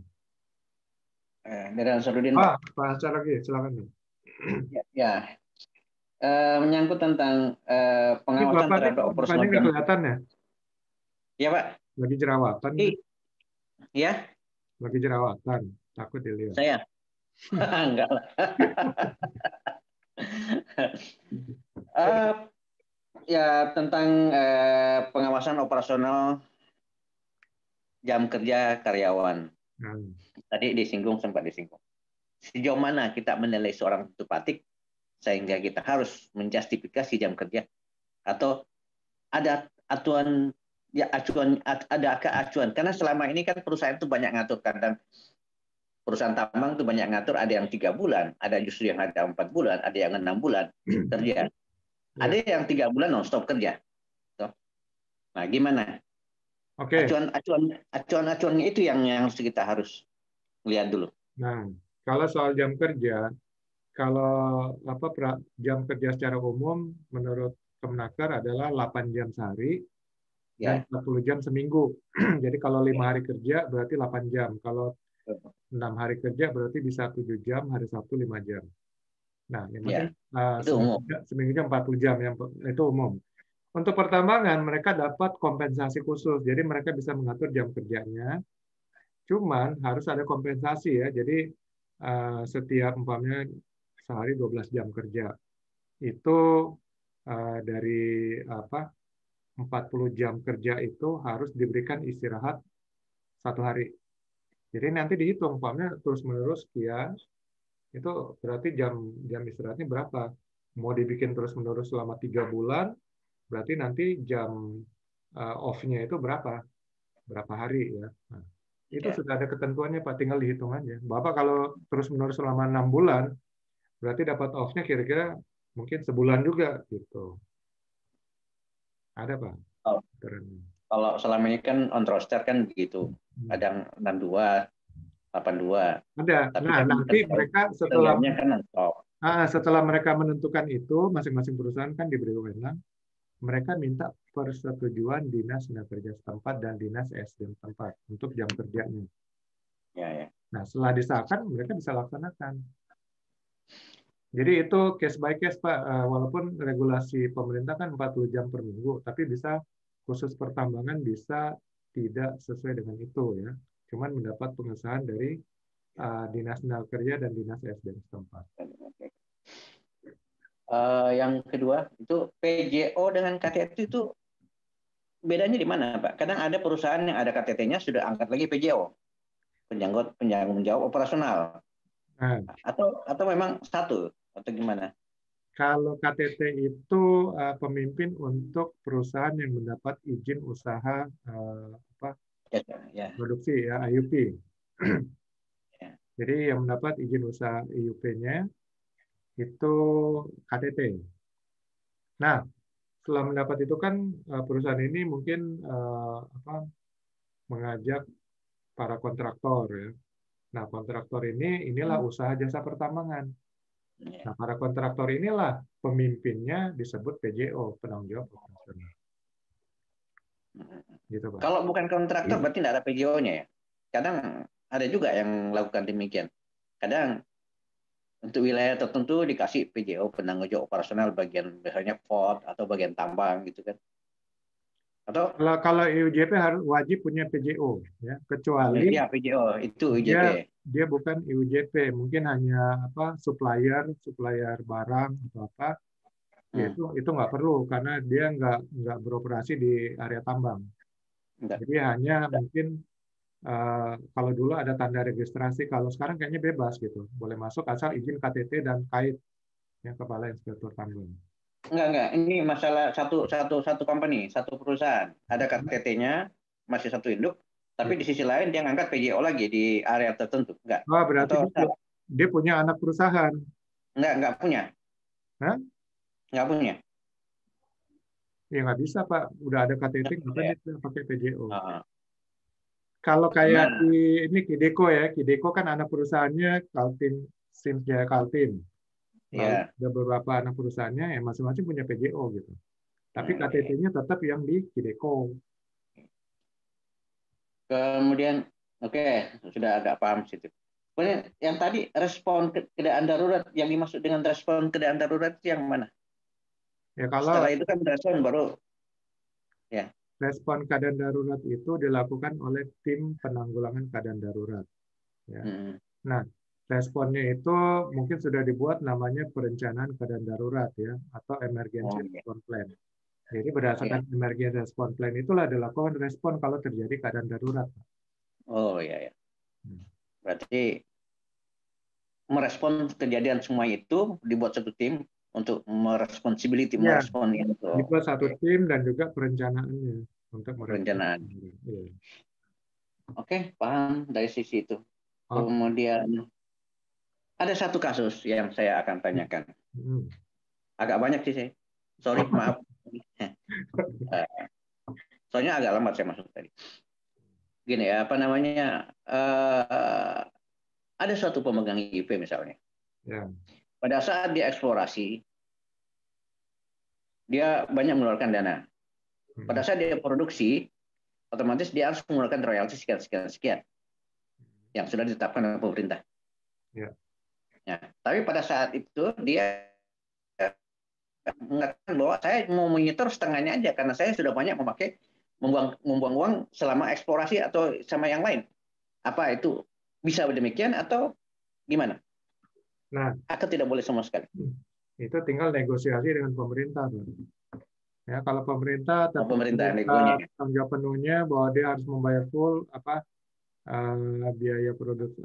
Dari Ansarudin, Pak. Pak Saragi, silakan. Ya. Menyangkut tentang Ini pengawasan Bapak terhadap nih, operasional mukanya nggak kelihatan ya? Ya, Pak. Lagi jerawatan. Ya, Lagi jerawatan. Takut dilihat. saya. Enggak lah. Ya, tentang pengawasan operasional jam kerja karyawan. Tadi sempat disinggung. Sejauh mana kita menilai seorang tupatik sehingga kita harus menjustifikasi jam kerja, atau ada acuan karena selama ini kan perusahaan itu banyak ngatur, kadang perusahaan tambang itu banyak ngatur, ada yang 3 bulan, ada justru yang ada 4 bulan, ada yang 6 bulan kerja, ada yang 3 bulan non-stop kerja. Nah, gimana? Oke. Acuan-acuannya itu yang kita harus lihat dulu. Nah, kalau soal jam kerja, kalau jam kerja secara umum menurut Kemenaker adalah 8 jam sehari dan 40 jam seminggu. Jadi kalau 5 hari kerja berarti 8 jam. Kalau 6 hari kerja berarti bisa 7 jam, hari Sabtu 5 jam. Nah, yang penting seminggu 40 jam, itu umum. Untuk pertambangan mereka dapat kompensasi khusus, jadi mereka bisa mengatur jam kerjanya. Cuman harus ada kompensasi ya. Jadi setiap umpamanya sehari 12 jam kerja, itu dari 40 jam kerja itu harus diberikan istirahat 1 hari. Jadi nanti dihitung, umpamanya terus-menerus sekian, itu berarti jam istirahatnya berapa? Mau dibikin terus-menerus selama 3 bulan, berarti nanti jam off-nya itu berapa hari ya. Nah, itu sudah ada ketentuannya Pak, tinggal dihitung aja. Bapak kalau terus-menerus selama 6 bulan, berarti dapat off-nya kira-kira mungkin sebulan juga gitu. Ada Pak? Kalau selama ini kan on roster kan begitu, kadang 62, 82. Ada. Tapi nah, kan nanti mereka setelah mereka menentukan itu, masing-masing perusahaan kan diberi wewenang, mereka minta persetujuan Dinas Tenaga Kerja setempat dan Dinas SDM setempat untuk jam kerjanya. Ya. Nah, setelah disahkan, mereka bisa laksanakan. Jadi itu case by case, Pak. Walaupun regulasi pemerintah kan 40 jam per minggu, tapi bisa khusus pertambangan bisa tidak sesuai dengan itu ya. Cuman mendapat pengesahan dari Dinas Tenaga Kerja dan Dinas SDM setempat. Yang kedua, itu PJO dengan KTT itu bedanya di mana, Pak? Kadang ada perusahaan yang ada KTT-nya sudah angkat lagi PJO, penanggung jawab operasional. Atau memang satu atau gimana? Kalau KTT itu pemimpin untuk perusahaan yang mendapat izin usaha produksi ya, IUP. Jadi yang mendapat izin usaha IUP-nya itu KTT. Nah, setelah mendapat itu kan perusahaan ini mungkin mengajak para kontraktor ya. Nah, kontraktor inilah usaha jasa pertambangan. Nah, para kontraktor inilah pemimpinnya disebut PJO, penanggung jawab operasional. Gitu, Pak. Kalau bukan kontraktor berarti tidak ada PJO-nya ya? Kadang ada juga yang melakukan demikian. Kadang untuk wilayah tertentu dikasih PJO, penanggung jawab operasional, bagian biasanya port atau bagian tambang gitu kan. Atau kalau IUJP harus wajib punya PJO ya, kecuali PJO itu IUJP. Dia bukan IUJP, mungkin hanya supplier barang atau apa. Itu nggak perlu karena dia nggak beroperasi di area tambang. Jadi hanya mungkin kalau dulu ada tanda registrasi, kalau sekarang kayaknya bebas gitu, boleh masuk asal izin KTT dan kait yang kepala inspektur tambang. Enggak. Ini masalah satu company, satu perusahaan. Ada KTT-nya, masih satu induk, Tapi di sisi lain dia ngangkat PJO lagi di area tertentu, enggak? Wah, berarti Atau dia punya anak perusahaan. enggak punya. Hah? Enggak punya. Ya nggak bisa, Pak. Udah ada KTT, ngapain dia pakai PJO? Ah, Kalau kayak Nah. ini Kideko ya, Kideko kan anak perusahaannya Kaltim, Sims Jaya Kaltim. Lalu Ya. ada beberapa anak perusahaannya yang masing-masing punya PJO gitu. Tapi Oke. KTT-nya tetap yang di Kideko. Kemudian, oke, sudah agak paham situ. Kemudian yang tadi respon keadaan darurat, yang dimaksud dengan respon keadaan darurat itu yang mana? Ya kalau Setelah itu kan respon baru, ya. respon keadaan darurat itu dilakukan oleh tim penanggulangan keadaan darurat. Ya. Nah, responnya itu mungkin sudah dibuat namanya perencanaan keadaan darurat ya, atau emergency response plan. Jadi berdasarkan emergency response plan itulah dilakukan respon kalau terjadi keadaan darurat. Oh iya ya. Berarti merespon kejadian semua itu dibuat satu tim untuk meresponsibility merespon itu. Dibuat satu tim dan juga perencanaannya untuk perencanaan. Ya. Oke, paham dari sisi itu. Kemudian ada satu kasus yang saya akan tanyakan. Agak banyak sih saya. Sorry, maaf. Soalnya agak lambat saya masuk tadi. Gini ya, apa namanya? Ada suatu pemegang IP misalnya. Ya. Pada saat dia eksplorasi, dia banyak mengeluarkan dana. Pada saat dia produksi, otomatis dia harus mengeluarkan royalti sekian yang sudah ditetapkan oleh pemerintah. Ya. Ya, tapi pada saat itu dia mengatakan bahwa saya mau menyetor setengahnya aja karena saya sudah banyak membuang uang selama eksplorasi atau sama yang lain. Apa itu bisa demikian atau gimana? Nah, atau tidak boleh sama sekali? Itu tinggal negosiasi dengan pemerintah. Ya, kalau pemerintah tanggung jawab penuhnya bahwa dia harus membayar full biaya produksi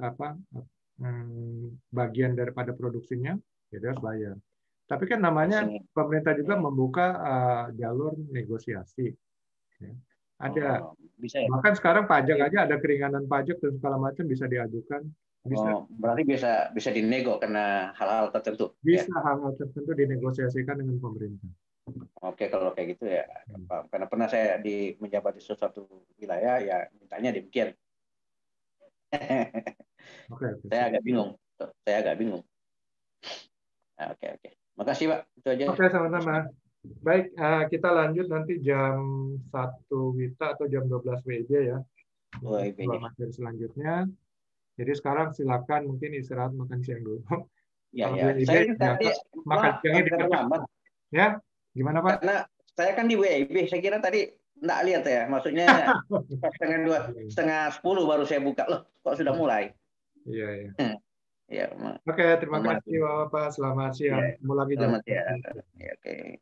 bagian daripada produksinya, ya dia harus bayar. Tapi kan namanya pemerintah juga membuka jalur negosiasi. Ya. Ada. Bisa ya? Bahkan sekarang pajak aja ada keringanan pajak dan segala macam bisa diajukan. Bisa. Berarti bisa dinego karena hal-hal tertentu. Bisa hal-hal tertentu dinegosiasikan dengan pemerintah. Oke, kalau kayak gitu ya, karena pernah saya menjabat di suatu wilayah, ya mintanya demikian. Saya agak bingung. Oke. Makasih, Pak. Itu aja. Oke, sama-sama. Baik, kita lanjut nanti jam 1 WITA atau jam 12 WIB ya. Materi selanjutnya. Jadi sekarang silakan mungkin istirahat makan siang dulu. Ya. Saya tadi makan siangnya di ya. Gimana Pak? Karena saya kan di WIB, saya kira tadi enggak lihat ya. Maksudnya 9:30 baru saya buka. Loh, kok sudah mulai? Iya. Ya, Oke, terima kasih Bapak. Selamat siang. Ketemu lagi jam. Selamat siang. Oke.